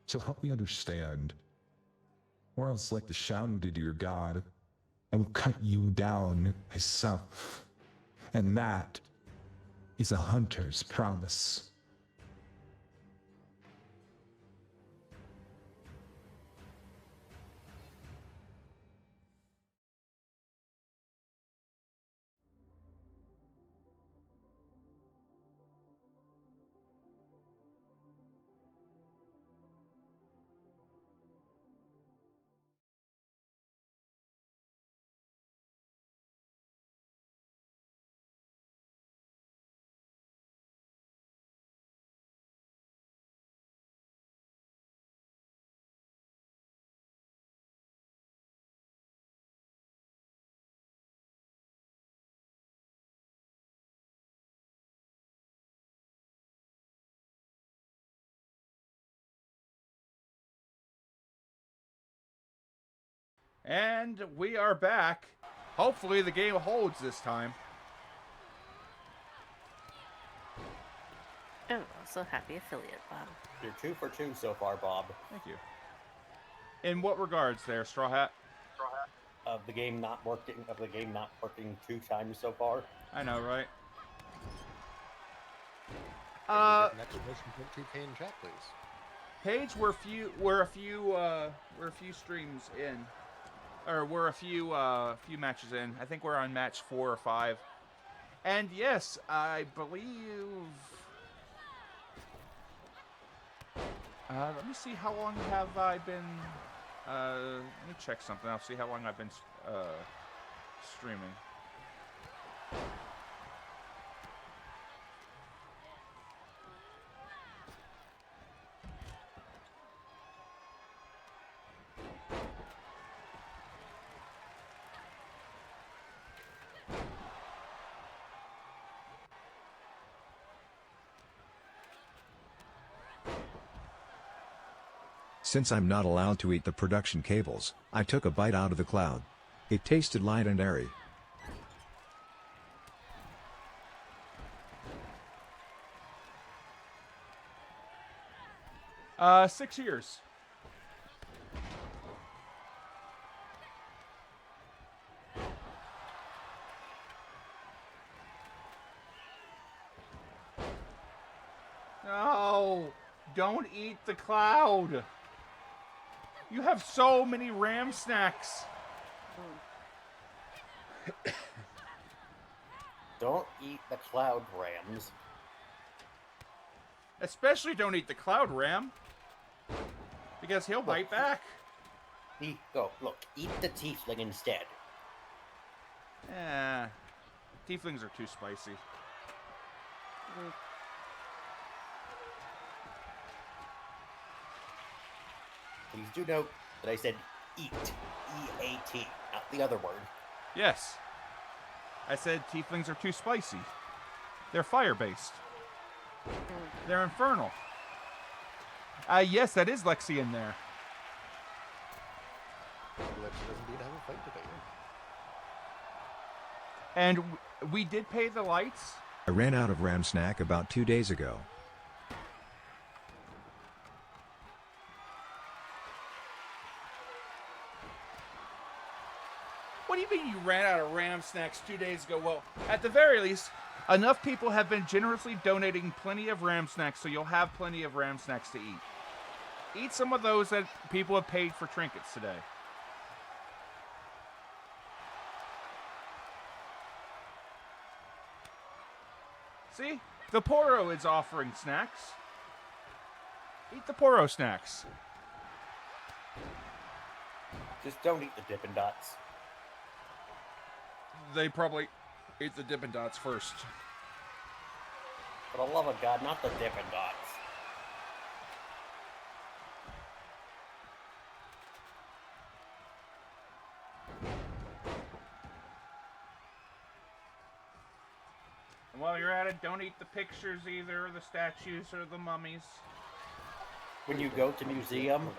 So help me understand. Or else, like the shadow did to your god, I will cut you down myself. And that is a hunter's promise. And we are back. Hopefully the game holds this time. Oh, also happy affiliate, Bob. You're 2 for 2 so far, Bob. Thank you. In what regards there, Straw Hat? Of the game not working 2 times so far. I know, right? Next question, put 2K in chat, please. Paige, we're a few streams in, or we're a few matches in. I think we're on match 4 or 5. And yes, I believe. Let me see how long have I been. Let me check something. I'll see how long I've been streaming. Since I'm not allowed to eat the production cables, I took a bite out of the cloud. It tasted light and airy. Uh, 6 years. No, don't eat the cloud. You have so many ram snacks. Don't eat the cloud rams. Especially don't eat the cloud ram. Because he'll bite back. Look, eat the tiefling instead. Tieflings are too spicy. Please do note that I said eat. E-A-T, not the other word. Yes. I said tieflings are too spicy. They're fire-based. They're infernal. Yes, that is Lexi in there. Lexi does indeed have a fight today. And we did pay the lights. I ran out of ram snack about 2 days ago. What do you mean you ran out of ram snacks 2 days ago? Well, at the very least, enough people have been generously donating plenty of ram snacks, so you'll have plenty of ram snacks to eat. Eat some of those that people have paid for trinkets today. See? The Poro is offering snacks. Eat the Poro snacks. Just don't eat the Dippin' Dots. They probably ate the Dippin' Dots first. For the love of God, not the Dippin' Dots. And while you're at it, don't eat the pictures either, the statues or the mummies. When you go to museum,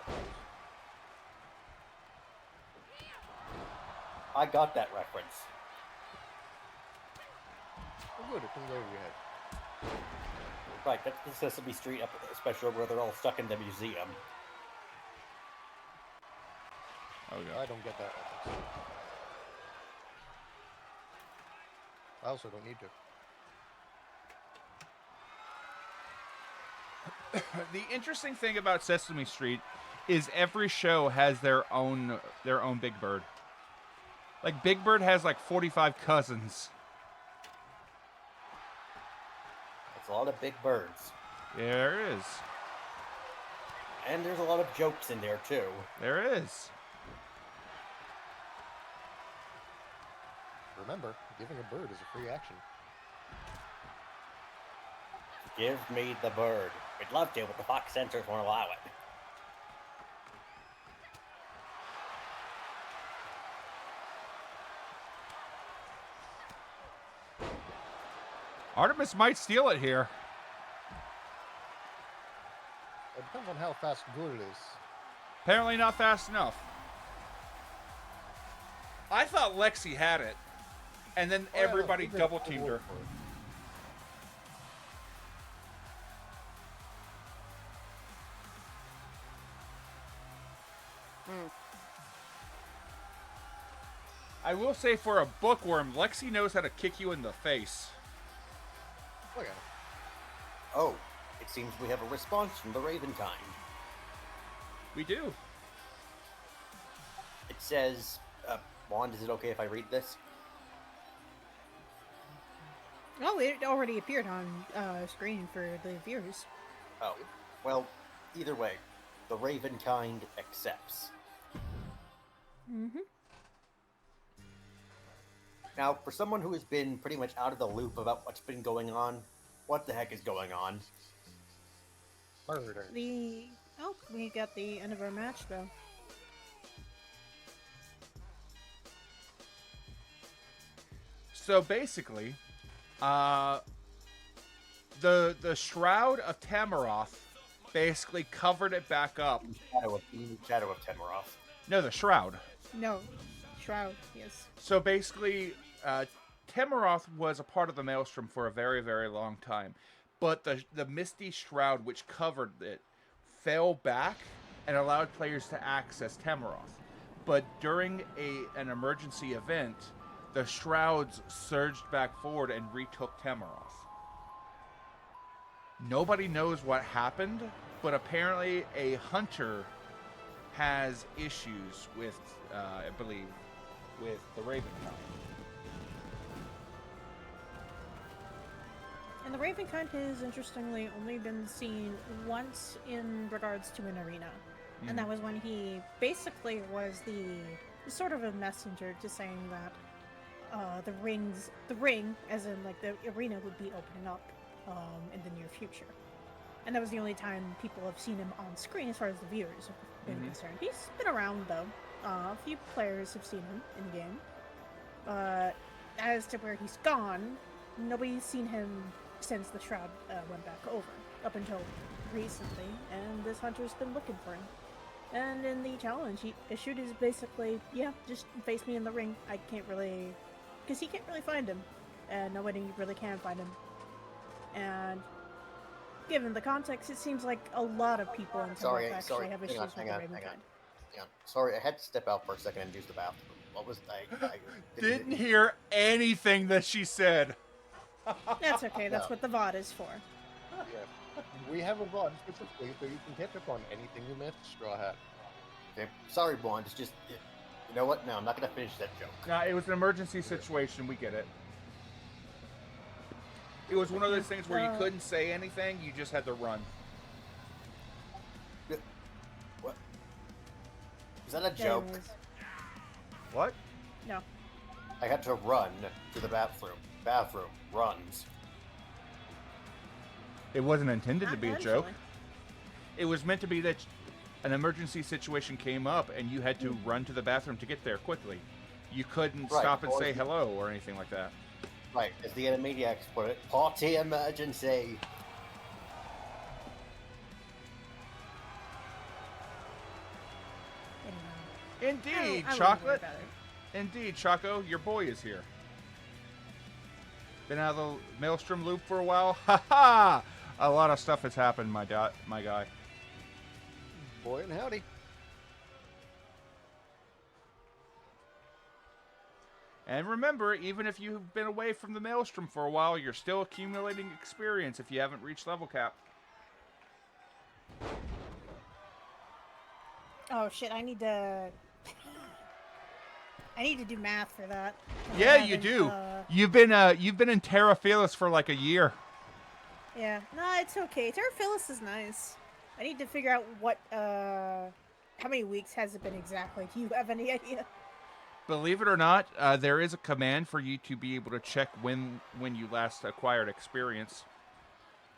I got that reference. Oh, good, it didn't go over your head. Right, that's the Sesame Street special where they're all stuck in the museum. Oh, yeah. I don't get that reference. I also don't need to. The interesting thing about Sesame Street is every show has their own Big Bird. Like Big Bird has like 45 cousins. It's a lot of big birds. There is. And there's a lot of jokes in there too. There is. Remember, giving a bird is a free action. Give me the bird. We'd love to, but the Fox censors won't allow it. Artemis might steal it here. It depends on how fast good it is. Apparently not fast enough. I thought Lexi had it. And then Oh, yeah, everybody no, double teamed her. I will say for a bookworm, Lexi knows how to kick you in the face. Okay. Oh, it seems we have a response from the Ravenkind. We do. It says, Wand, is it okay if I read this? Oh, it already appeared on screen for the viewers. Oh, well, either way, the Ravenkind accepts. Mm-hmm. Now, for someone who has been pretty much out of the loop about what's been going on, what the heck is going on? Murder. We got the end of our match though. So basically, the Shroud of Tamaroth basically covered it back up. Shadow of Tamaroth. No, the Shroud. No, Shroud. Yes. So basically, Tamaroth was a part of the Maelstrom for a very, very long time. But the Misty Shroud, which covered it, fell back and allowed players to access Tamaroth. But during an emergency event, the Shrouds surged back forward and retook Tamaroth. Nobody knows what happened, but apparently a hunter has issues with, I believe, with the Ravenkind. And the Ravenkind has interestingly only been seen once in regards to an arena. And that was when he basically was the sort of a messenger to saying that the ring, as in like the arena, would be opening up in the near future. And that was the only time people have seen him on screen as far as the viewers have been concerned. He's been around though. A few players have seen him in game. As to where he's gone, nobody's seen him since the Shroud went back over, up until recently, and this hunter's been looking for him. And in the challenge, he issued is basically, yeah, just face me in the ring. I can't really, because he can't really find him, and nobody really can find him. And given the context, it seems like a lot of people in Tennessee actually have issues with the Ravenkind. Hang on. Sorry, I had to step out for a second and use the bathroom. What was I Didn't hear anything that she said. That's okay. That's what the VOD is for. Yeah. We have a VOD specifically so you can catch up on anything you missed, Straw Hat. Okay. Sorry, Blonde. It's just, you know what? No, I'm not going to finish that joke. Nah, it was an emergency situation. We get it. It was one of those things where you couldn't say anything. You just had to run. What? Is that a joke? What? No. I had to run to the bathroom. Bathroom. Runs. It wasn't intended to be a joke. Actually. It was meant to be that an emergency situation came up and you had to run to the bathroom to get there quickly. You couldn't stop and say hello or anything like that. Right, as the Animaniacs put it, party emergency. Indeed, I Chocolate. Indeed, Choco, your boy is here. Been out of the Maelstrom loop for a while. Ha ha! A lot of stuff has happened, my guy. Boy and howdy. And remember, even if you've been away from the Maelstrom for a while, you're still accumulating experience if you haven't reached level cap. Oh shit! I need to do math for that. Yeah, you do. You've been in Terra Felis for like a year. Yeah, no, it's okay. Terra Felis is nice. I need to figure out what how many weeks has it been exactly. Do you have any idea? Believe it or not, there is a command for you to be able to check when you last acquired experience.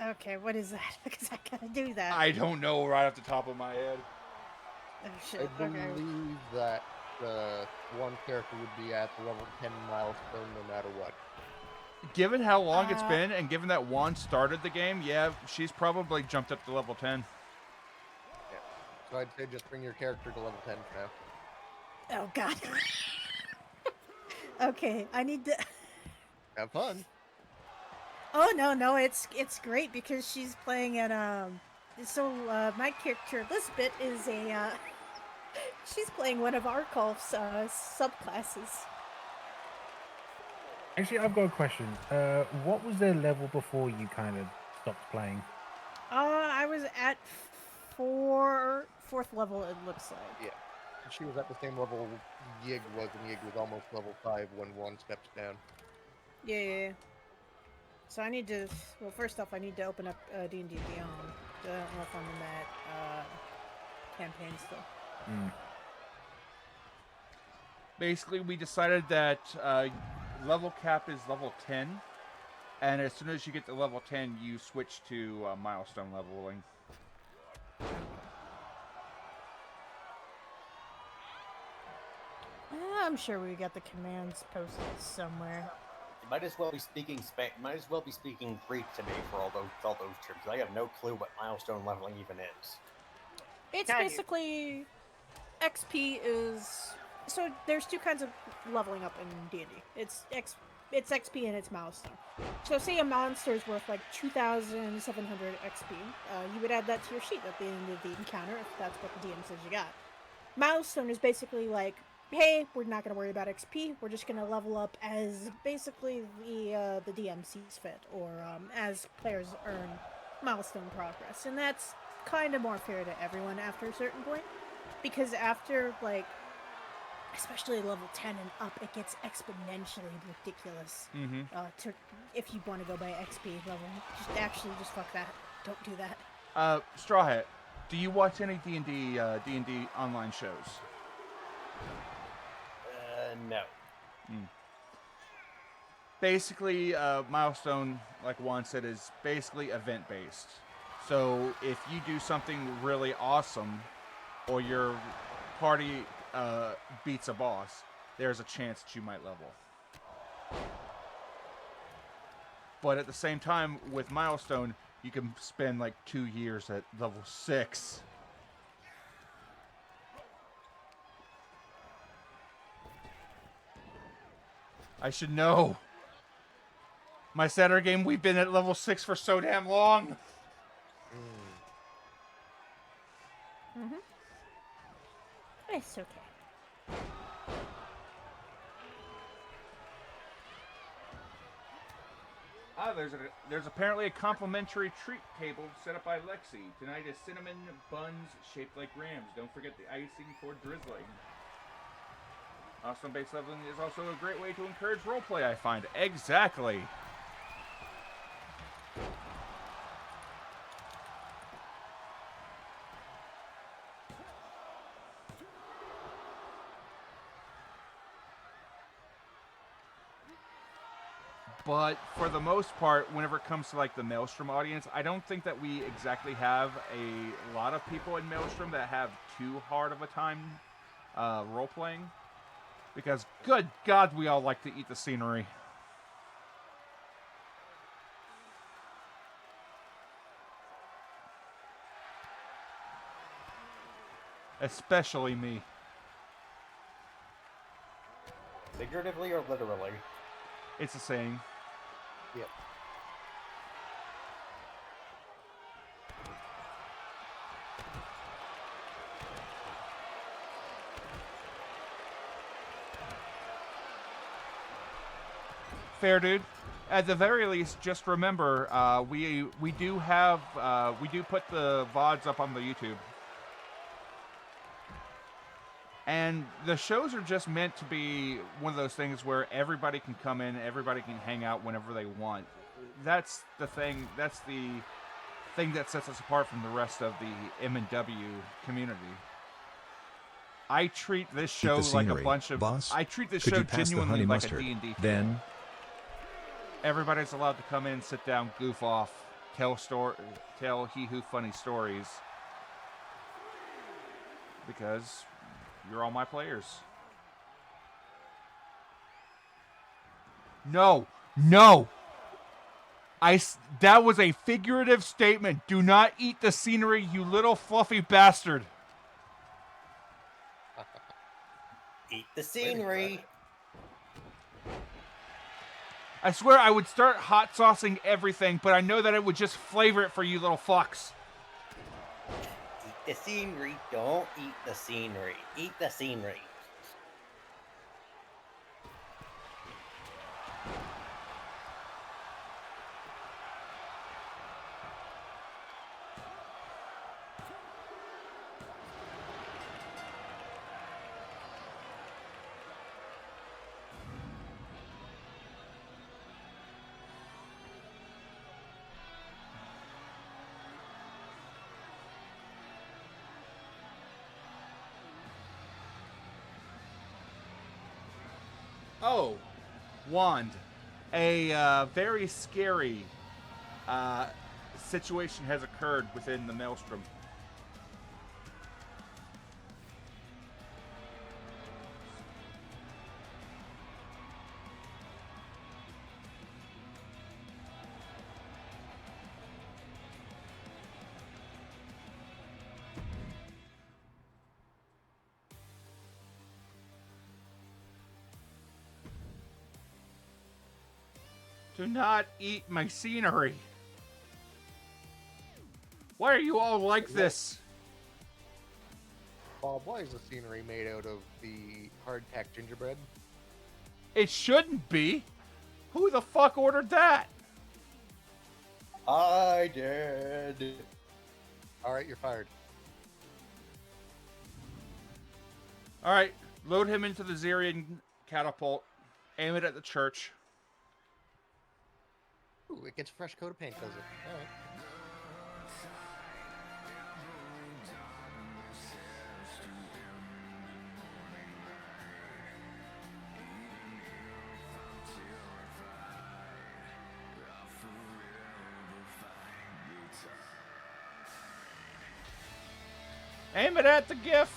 Okay, what is that? Because I gotta do that. I don't know right off the top of my head. Oh shit. I believe that one character would be at the level 10 milestone no matter what. Given how long it's been, and given that Juan started the game, yeah, she's probably jumped up to level 10. Yeah. So I'd say just bring your character to level 10 for now. Oh god. Okay, I need to. Have fun. Oh no, it's great because she's playing at So my character Elizabeth is a she's playing one of Arkolf's subclasses. Actually, I've got a question. What was their level before you kind of stopped playing? I was at fourth level. It looks like. Yeah. She was at the same level Yig was, and Yig was almost level 5 when Juan stepped down. Yeah. So I need to. Well, first off, I need to open up D&D Beyond. I don't know if I'm in that campaign still. Basically, we decided that level cap is level 10, and as soon as you get to level 10, you switch to milestone leveling. I'm sure we got the commands posted somewhere. You might as well be speaking Greek to me for all those terms. I have no clue what milestone leveling even is. It's basically XP is so there's two kinds of leveling up in D&D. It's XP and it's milestone. So say a monster is worth like 2,700 XP, you would add that to your sheet at the end of the encounter if that's what the DM says you got. Milestone is basically like, hey, we're not going to worry about XP. We're just going to level up as basically the DM sees fit, or as players earn milestone progress, and that's kind of more fair to everyone after a certain point, because after, like, especially level 10 and up, it gets exponentially ridiculous. Mm-hmm. If you want to go by XP level, just fuck that. Don't do that. Straw Hat, do you watch any D&D online shows? No. Basically, Milestone, like Juan said, is basically event-based. So if you do something really awesome, or your party beats a boss, there's a chance that you might level. But at the same time, with Milestone, you can spend like 2 years at level 6. I should know. My Saturday game, we've been at level 6 for so damn long. Mm-hmm. It's okay. There's apparently a complimentary treat table set up by Lexi. Tonight is cinnamon buns shaped like grams. Don't forget the icing for drizzling. Awesome-based leveling is also a great way to encourage roleplay, I find. Exactly. But for the most part, whenever it comes to like the Maelstrom audience, I don't think that we exactly have a lot of people in Maelstrom that have too hard of a time role-playing. Because, good God, we all like to eat the scenery. Especially me. Figuratively or literally? It's a saying. Yep. Fair, dude. At the very least, just remember, we do put the VODs up on the YouTube. And the shows are just meant to be one of those things where everybody can come in, everybody can hang out whenever they want. That's the thing. That's the thing that sets us apart from the rest of the M&W community. I treat this show like a bunch of... Boss, I treat this could show you pass the genuinely honey like mustard? a D&D show. Then Everybody's allowed to come in, sit down, goof off, tell hee-hoo funny stories. Because you're all my players. No! That was a figurative statement. Do not eat the scenery, you little fluffy bastard. Eat the scenery. I swear I would start hot saucing everything, but I know that it would just flavor it for you little fucks. Eat the scenery. Don't eat the scenery. Eat the scenery. Oh, Wand. A very scary situation has occurred within the Maelstrom. Do not eat my scenery. Why are you all like this? Bob, why is the scenery made out of the hardtack gingerbread? It shouldn't be. Who the fuck ordered that? I did. Alright, you're fired. All right, load him into the Zerian catapult. Aim it at the church. Ooh, it gets a fresh coat of paint, does it? All right. Aim it at the GIF.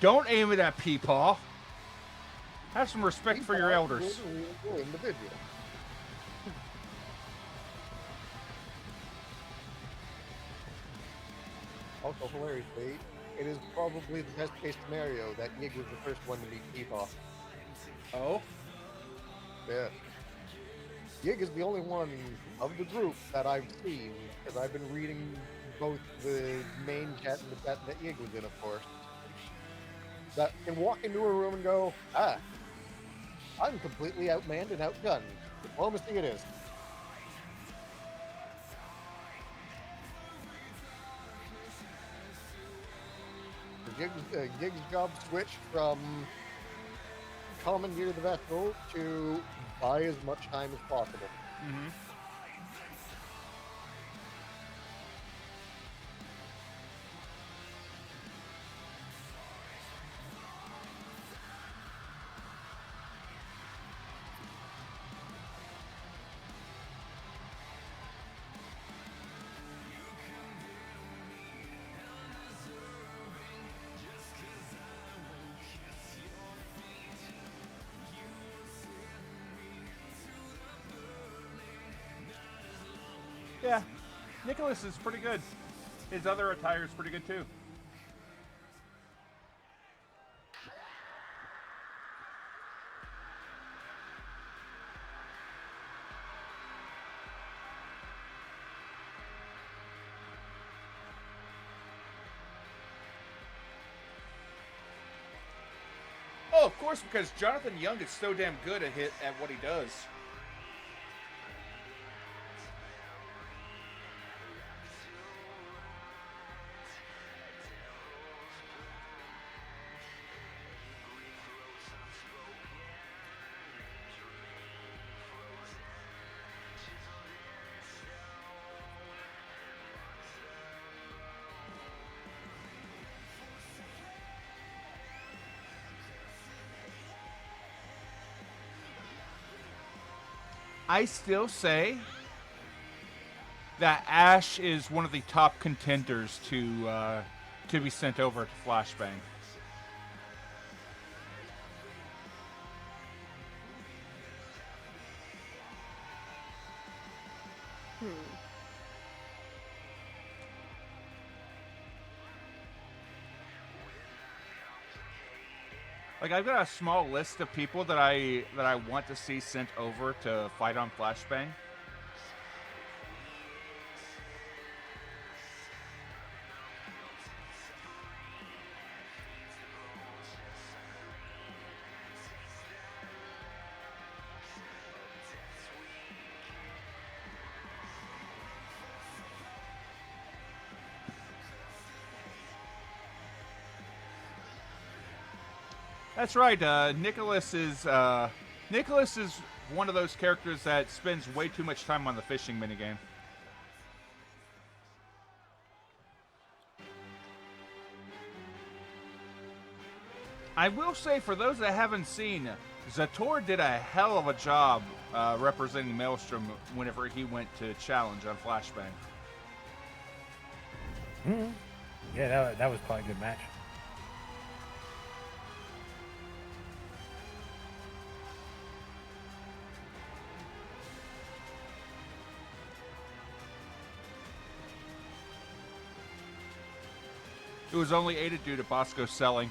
Don't aim it at Peepaw. Have some respect for your elders. Is a real individual. Also, hilariously, it is probably the best case scenario that Yig was the first one to meet Peepaw. Oh? Yeah. Yig is the only one of the group that I've seen, because I've been reading both the main chat and the chat that Yig was in, of course, that can walk into a room and go, I'm completely outmanned and outgunned. Diplomacy it is. Gig's job switched from commandeer the vessel to buy as much time as possible. Mm-hmm. Yeah, Nicholas is pretty good. His other attire is pretty good too. Oh, of course, because Jonathan Young is so damn good at what he does. I still say that Ash is one of the top contenders to be sent over to Flashbang. Like, I've got a small list of people that I want to see sent over to fight on Flashbang. That's right. Nicholas is one of those characters that spends way too much time on the fishing minigame. I will say, for those that haven't seen, Zator did a hell of a job representing Maelstrom whenever he went to challenge on Flashbang. Mm-hmm. Yeah, that was quite a good match. It was only aided due to Bosco selling.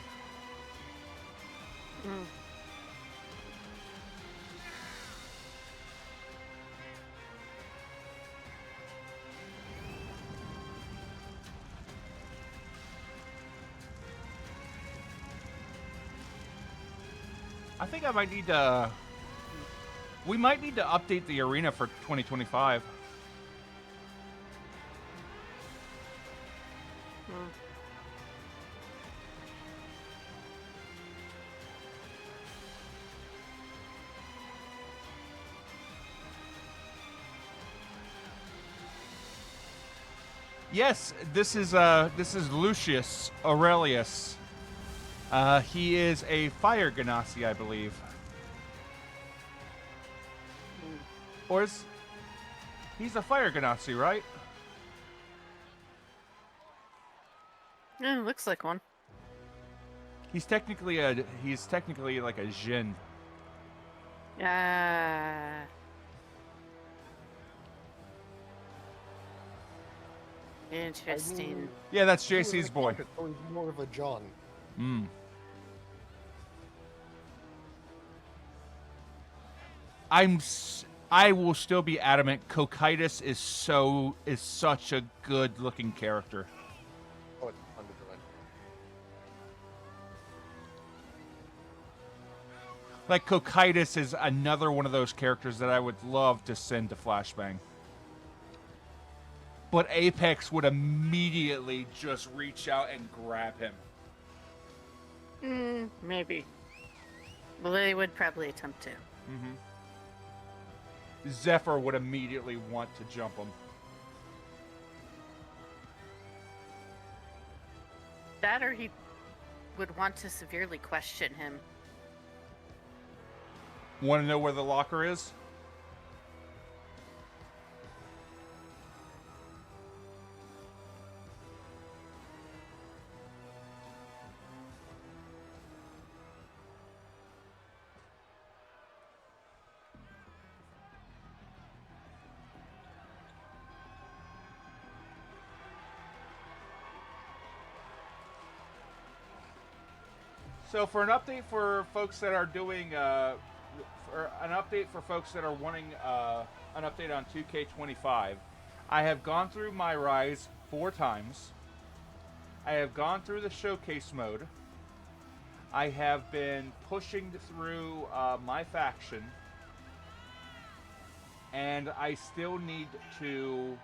I think I might need to... We might need to update the arena for 2025. Yes, this is Lucius Aurelius. He is a fire Ganassi, I believe. Or is he's a fire Ganassi, right? Yeah, looks like one. He's technically like a Jin. Interesting. Yeah, that's He was an JC's boy. accountant, so he's more of a John. Hmm. I will still be adamant. Cocytus is such a good looking character. Oh, it's 100%. Like Cocytus is another one of those characters that I would love to send to Flashbang. But Apex would immediately just reach out and grab him. Maybe. Well, they would probably attempt to. Mm-hmm. Zephyr would immediately want to jump him. That or he would want to severely question him. Want to know where the locker is? So for an update for folks that are doing, wanting an update on 2K25, I have gone through my Rise 4 times. I have gone through the showcase mode. I have been pushing through my faction, and I still need to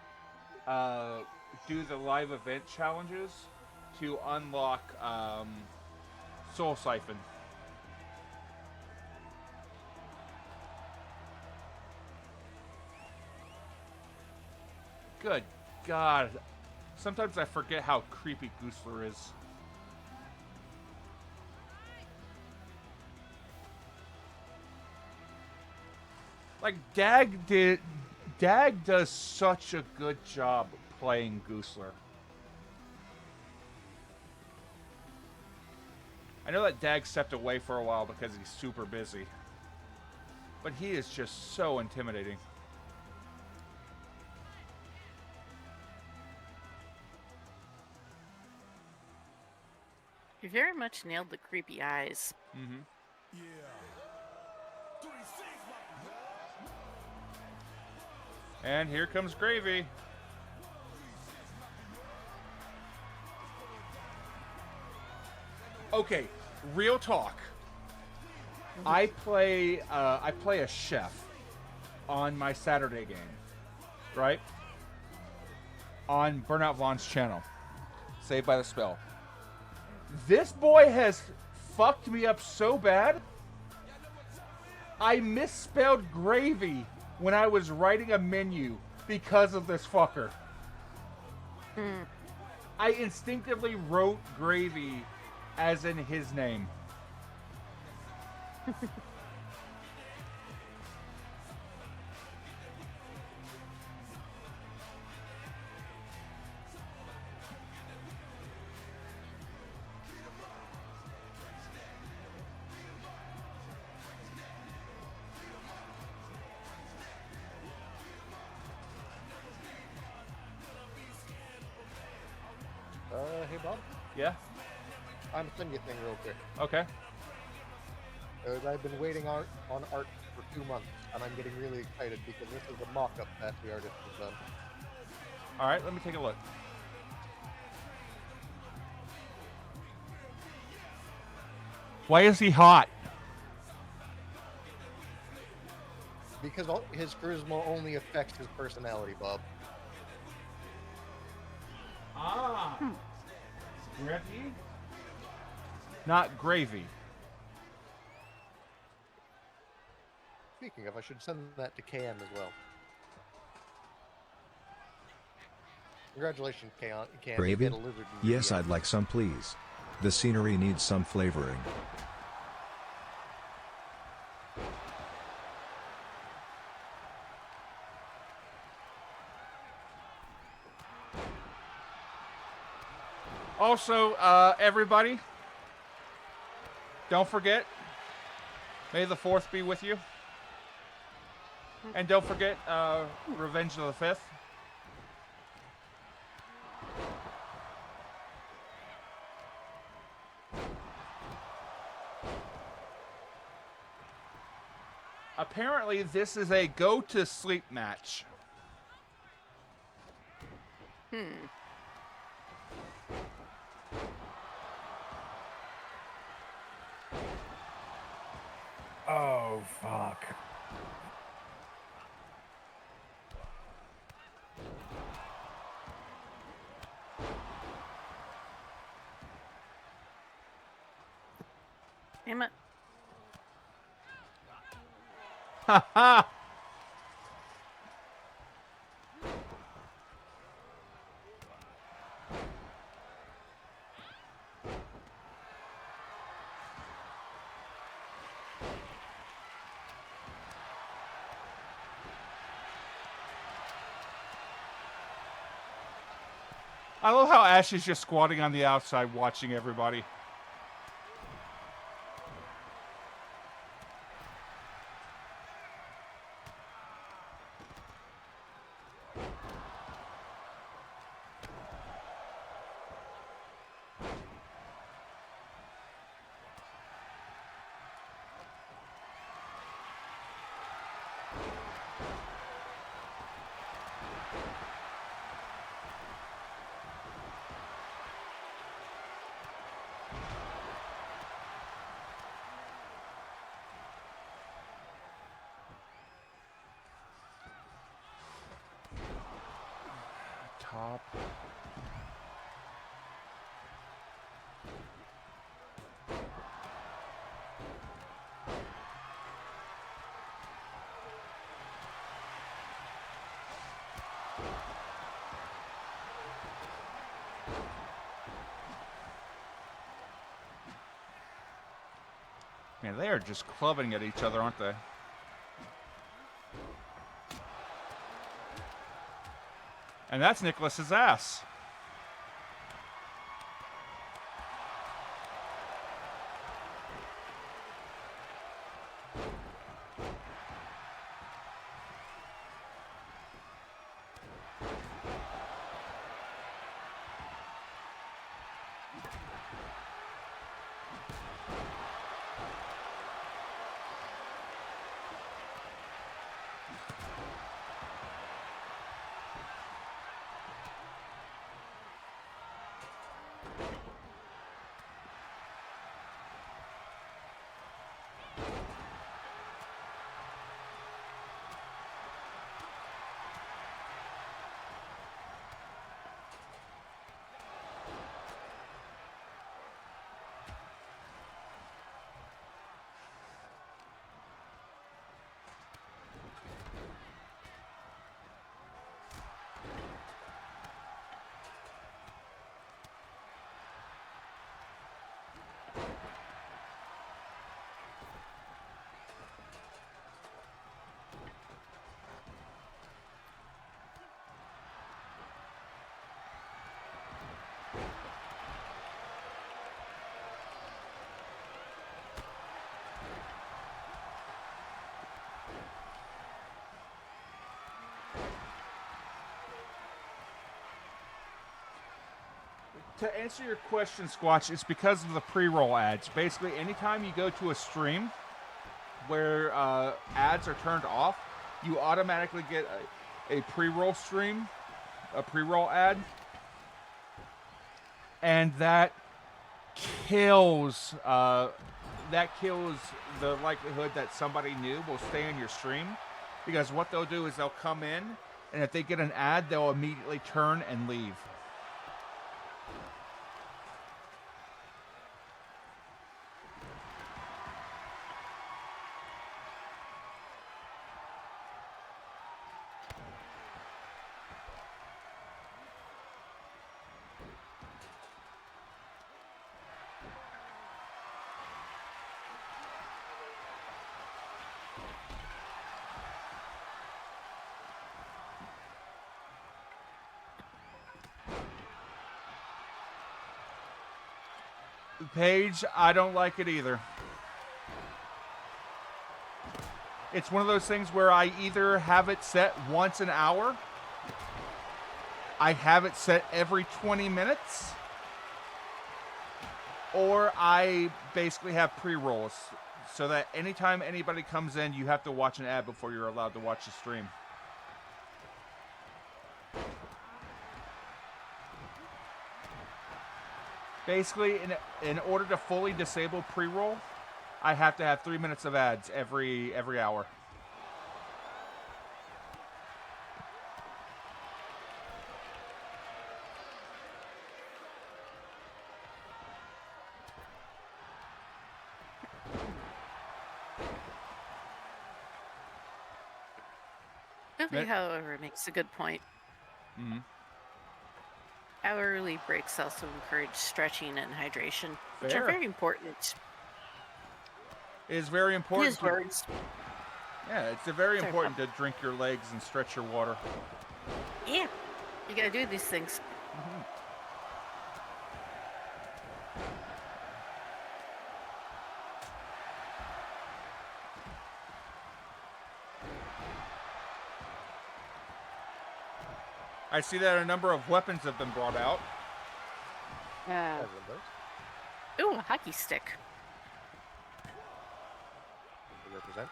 do the live event challenges to unlock Soul Siphon. Good God. Sometimes I forget how creepy Goosler is. Like, Dag does such a good job playing Goosler. I know that Dag stepped away for a while because he's super busy. But he is just so intimidating. You very much nailed the creepy eyes. Mm-hmm. And here comes Gravy. Okay, real talk. I play a chef on my Saturday game, right? On Burnout Vaughn's channel, Saved by the Spell. This boy has fucked me up so bad. I misspelled gravy when I was writing a menu because of this fucker. I instinctively wrote gravy as in his name. Hey Bob? Yeah? I'm sending you a thing real quick. Okay. I've been waiting on art for 2 months, and I'm getting really excited because this is a mock-up that the artist has done. Alright, let me take a look. Why is he hot? Because his charisma only affects his personality, Bob. Ah. Gravy? Not gravy. Speaking of, I should send that to KM as well. Congratulations, Candy. Gravy? Get a lizard in your Yes, DM. I'd like some, please. The scenery needs some flavoring. Also, everybody, don't forget, may the 4th be with you. And don't forget, Revenge of the 5th. Apparently, this is a go-to-sleep match. Oh, fuck. Damn it. Ha ha! I love how Ash is just squatting on the outside watching everybody. Top. Man, they are just clubbing at each other, aren't they? And that's Nicholas's ass. To answer your question, Squatch, it's because of the pre-roll ads. Basically, anytime you go to a stream where ads are turned off, you automatically get a pre-roll stream, a pre-roll ad, and that kills the likelihood that somebody new will stay in your stream, because what they'll do is they'll come in, and if they get an ad, they'll immediately turn and leave. Paige, I don't like it either. It's one of those things where I either have it set once an hour, I have it set every 20 minutes, or I basically have pre-rolls so that anytime anybody comes in, you have to watch an ad before you're allowed to watch the stream. Basically, in order to fully disable pre-roll, I have to have 3 minutes of ads every hour. Billy, however, makes a good point. Mm-hmm. Hourly breaks also encourage stretching and hydration, which are Fair. very important. It is very important. His words. Yeah, it's very important to drink your legs and stretch your water. Yeah, you gotta do these things. Mm-hmm. I see that a number of weapons have been brought out. Ooh, a hockey stick. Represent.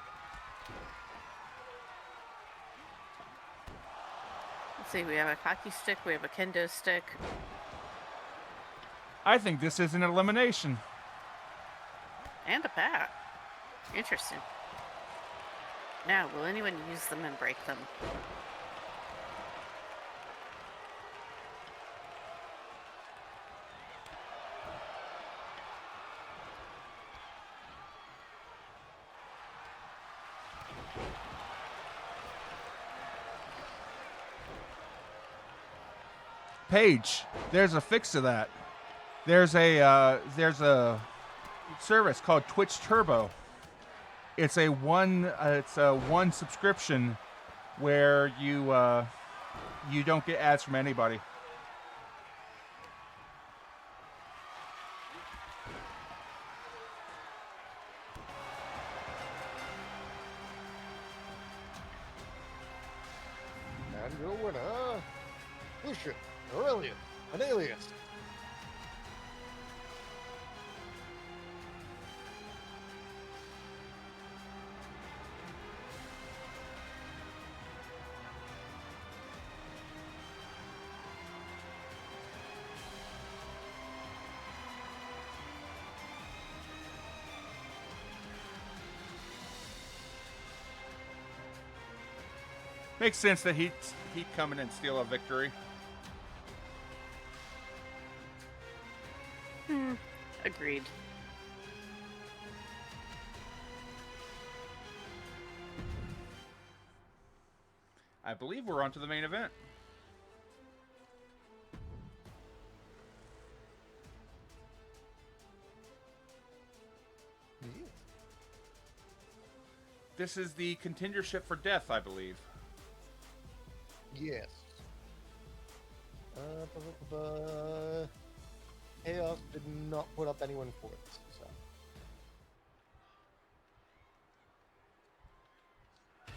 Let's see, we have a hockey stick, we have a kendo stick. I think this is an elimination. And a bat. Interesting. Now, will anyone use them and break them? Paige, there's a fix to that. There's a service called Twitch Turbo. It's a one subscription where you don't get ads from anybody. And your winner, Lucian Aurelian, an alias. Makes sense that he'd come in and steal a victory. Agreed. I believe we're on to the main event. This is the contendership for death, I believe. Yes. Chaos did not put up anyone for it,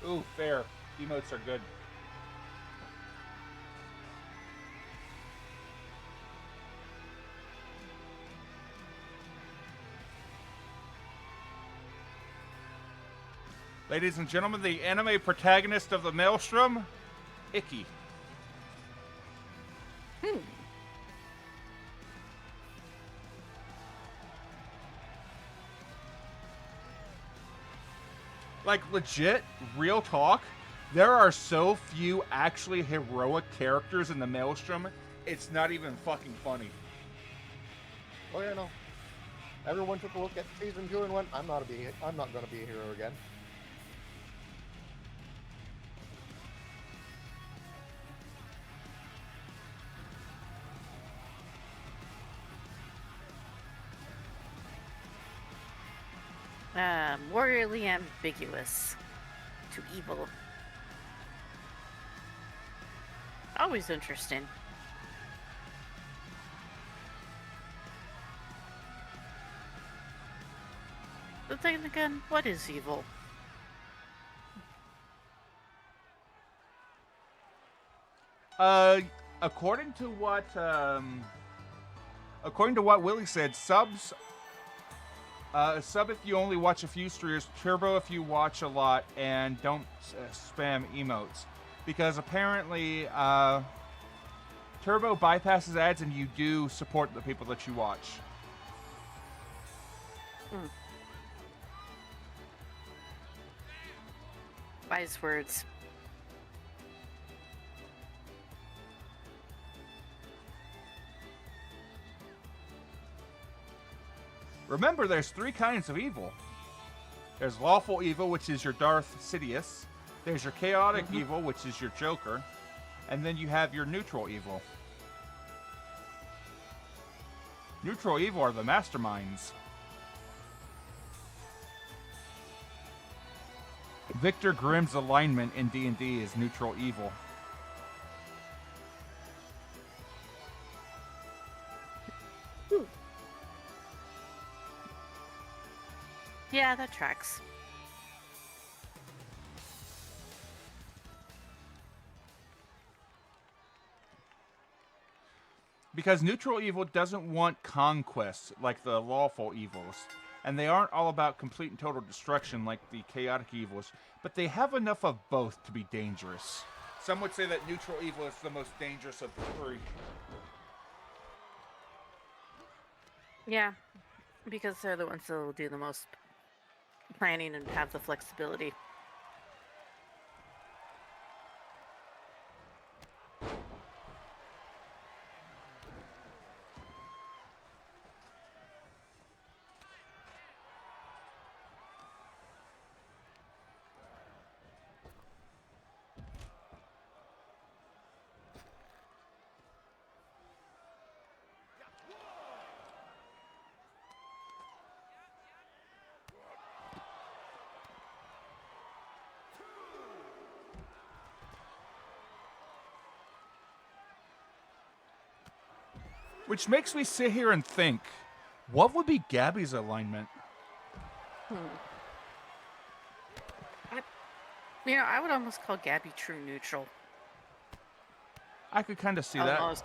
so. Ooh, fair. Emotes are good. Ladies and gentlemen, the anime protagonist of the Maelstrom, Icky. Like, legit, real talk, there are so few actually heroic characters in the Maelstrom, it's not even fucking funny. Oh yeah, no. Everyone took a look at season 2 and went, I'm not gonna be a hero again. Morally ambiguous to evil. Always interesting. But then again, what is evil? According to what Willie said, subs. Sub if you only watch a few streamers, turbo if you watch a lot, and don't spam emotes. Because apparently, turbo bypasses ads and you do support the people that you watch. Wise words. Remember, there's 3 kinds of evil. There's lawful evil, which is your Darth Sidious. There's your chaotic evil, which is your Joker. And then you have your neutral evil. Neutral evil are the masterminds. Victor Grimm's alignment in D&D is neutral evil. Yeah, that tracks. Because neutral evil doesn't want conquest like the lawful evils. And they aren't all about complete and total destruction like the chaotic evils. But they have enough of both to be dangerous. Some would say that neutral evil is the most dangerous of the 3. Yeah, because they're the ones that will do the most planning and have the flexibility. Which makes me sit here and think, what would be Gabby's alignment? I would almost call Gabby true neutral. I could kind of see Almost.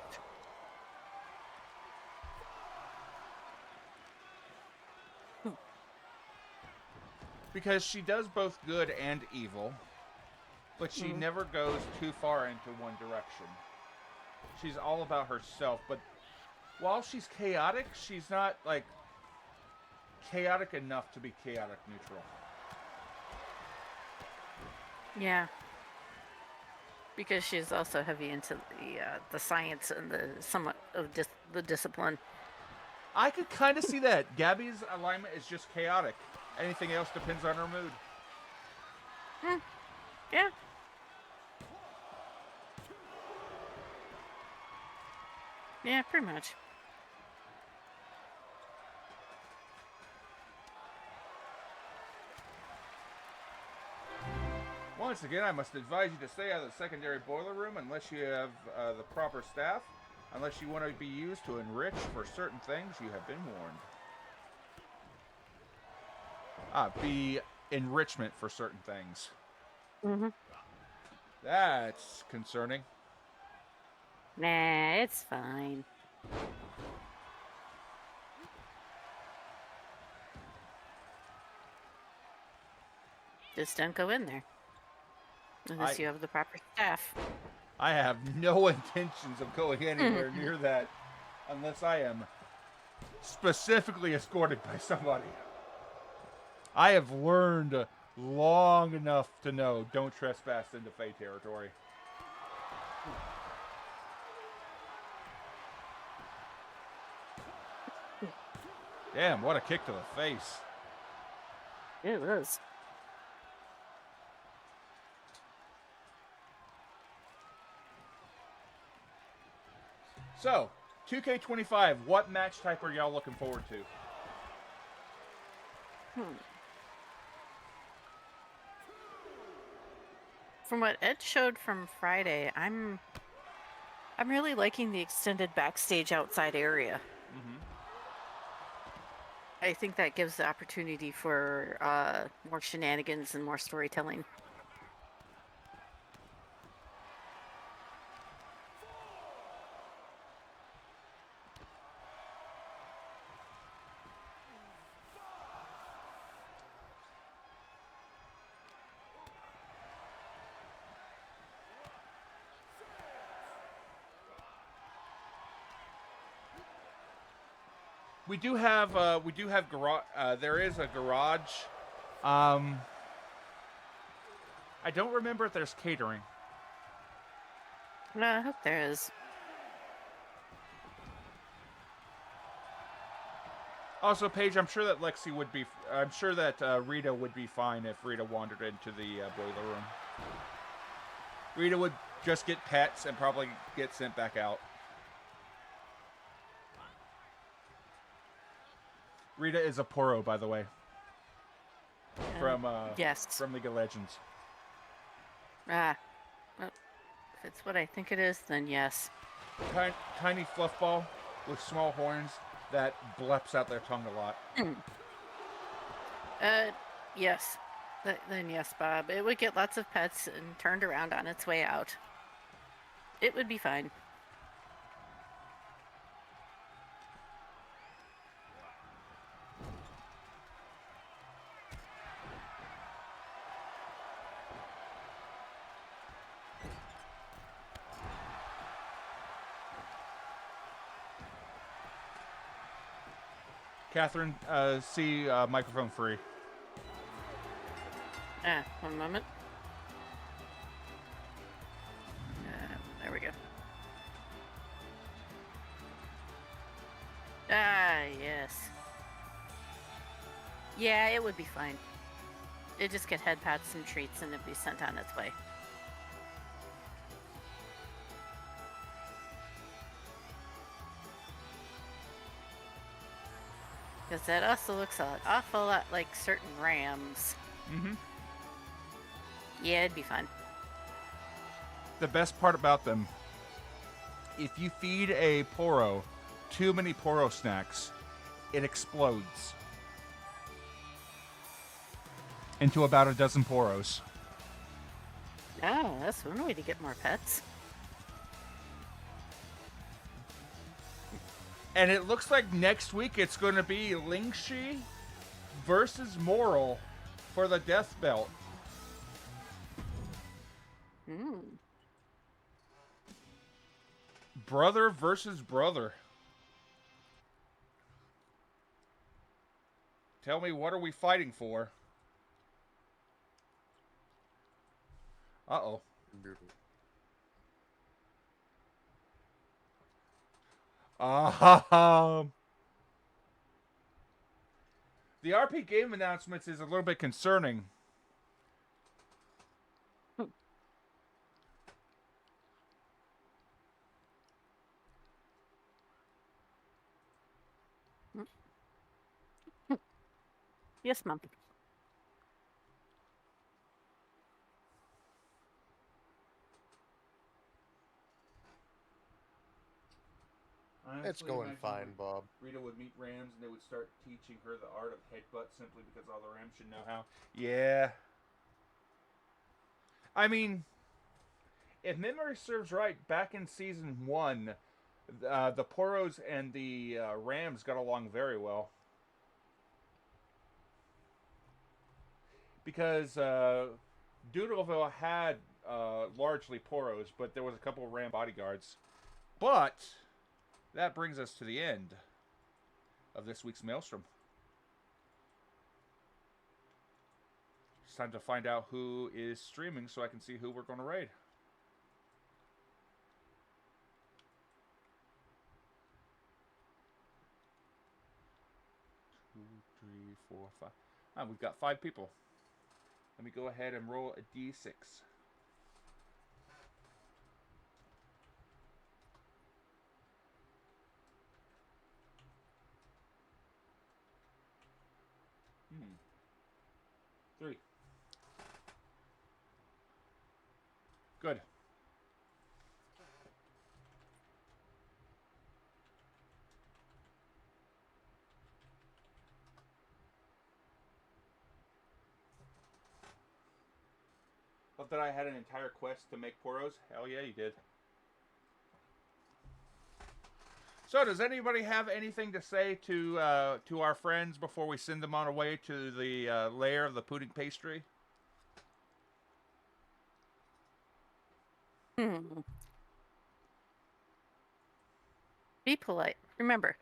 that. Because she does both good and evil, but she never goes too far into one direction. She's all about herself, but while she's chaotic, she's not, like, chaotic enough to be chaotic neutral. Yeah. Because she's also heavy into the science and the somewhat of the discipline. I could kind of see that. Gabby's alignment is just chaotic. Anything else depends on her mood. Yeah. Yeah, pretty much. Once again, I must advise you to stay out of the secondary boiler room unless you have the proper staff. Unless you want to be used to enrich for certain things, you have been warned. Be enrichment for certain things. That's concerning. Nah, it's fine. Just don't go in there. Unless you have the proper staff. I have no intentions of going anywhere near that unless I am specifically escorted by somebody. I have learned long enough to know don't trespass into Fae territory. Damn, what a kick to the face. It was. So, 2K25, what match type are y'all looking forward to? From what Ed showed from Friday, I'm really liking the extended backstage outside area. I think that gives the opportunity for more shenanigans and more storytelling. We do have garage. There is a garage. I don't remember if there's catering. No, I hope there is. Also, Paige, I'm sure that Lexi would be. I'm sure that Rita would be fine if Rita wandered into the boiler room. Rita would just get pets and probably get sent back out. Rita is a Poro, by the way. From yes, from League of Legends. Well, if it's what I think it is, then yes. Tiny fluff ball with small horns that bleps out their tongue a lot. Yes. Then yes, Bob. It would get lots of pets and turned around on its way out. It would be fine. Catherine, see microphone free. One moment. There we go. Yes. Yeah, it would be fine. It'd just get head pats and treats and it'd be sent on its way. Because that also looks an awful lot like certain rams. Mm-hmm. Yeah, it'd be fun. The best part about them, if you feed a Poro too many Poro snacks, it explodes into about a dozen Poros. Oh, that's one way to get more pets. And it looks like next week it's going to be Lingxi versus Moral for the Death Belt. Brother versus brother. Tell me, what are we fighting for? Uh-oh. The RP game announcements is a little bit concerning. Yes, Mom. It's going fine, Bob. Rita would meet Rams and they would start teaching her the art of headbutt simply because all the Rams should know how. Yeah. I mean, if memory serves right, back in season 1, the Poros and the Rams got along very well. Because Doodleville had largely Poros, but there was a couple of Ram bodyguards. But that brings us to the end of this week's Maelstrom. It's time to find out who is streaming so I can see who we're going to raid. Two, three, four, five. We've got 5 people. Let me go ahead and roll a d6. Hmm. 3. Good. Thought that I had an entire quest to make poros. Hell yeah, you did. So, does anybody have anything to say to our friends before we send them on our way to the lair of the pudding pastry? Be polite. Remember,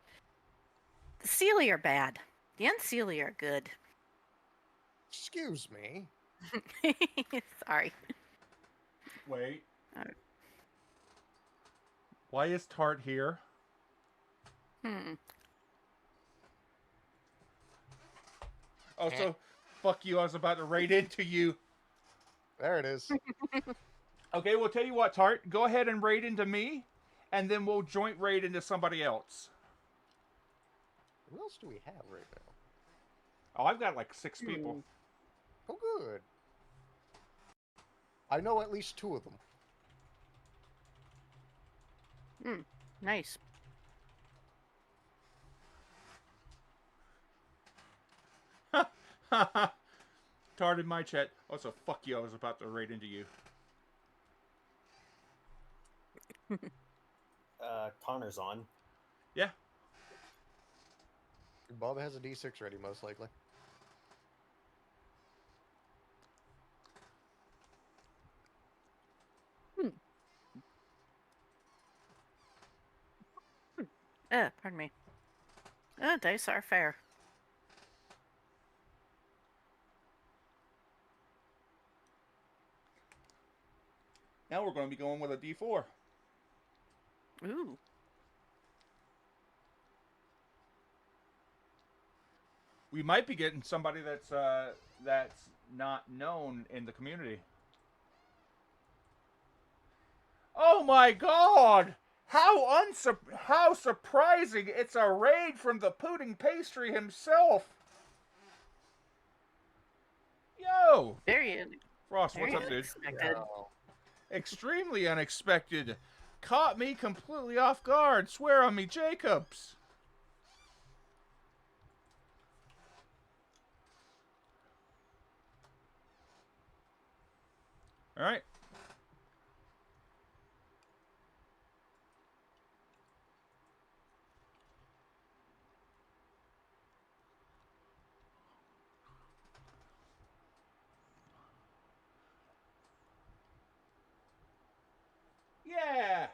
the Sealy are bad. The Unsealy are good. Excuse me. Sorry. Wait. Why is Tart here? Also, fuck you, I was about to raid into you. There it is. Okay, we'll tell you what, Tart. Go ahead and raid into me, and then we'll joint raid into somebody else. Who else do we have right now? Oh, I've got like 6 people. Oh, good. I know at least 2 of them. Nice. Tart in my chat. Also, fuck you, I was about to raid into you. Connor's on. Yeah. Bob has a D6 ready, most likely. Pardon me. Dice are fair. Now we're going to be going with a D4. Ooh. We might be getting somebody that's not known in the community. Oh my god! How surprising! It's a raid from the pudding pastry himself. Yo! Frost, what's up, dude? Extremely unexpected. Caught me completely off guard. Swear on me, Jacobs. All right. Yeah.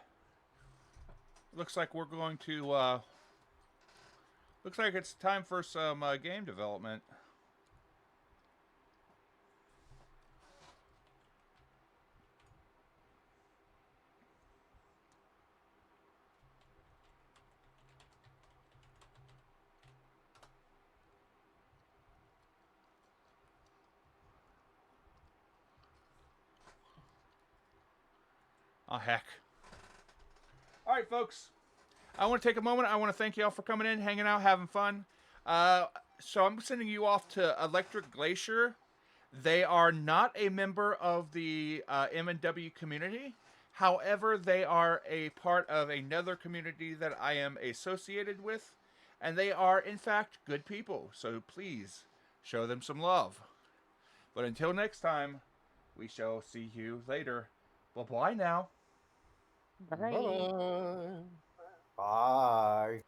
Looks like we're going to. Looks like it's time for some game development. Oh, heck. All right, folks. I want to take a moment. I want to thank you all for coming in, hanging out, having fun. So I'm sending you off to Electric Glacier. They are not a member of the M&W community. However, they are a part of another community that I am associated with. And they are, in fact, good people. So please, show them some love. But until next time, we shall see you later. Bye-bye now. Bye. Bye. Bye.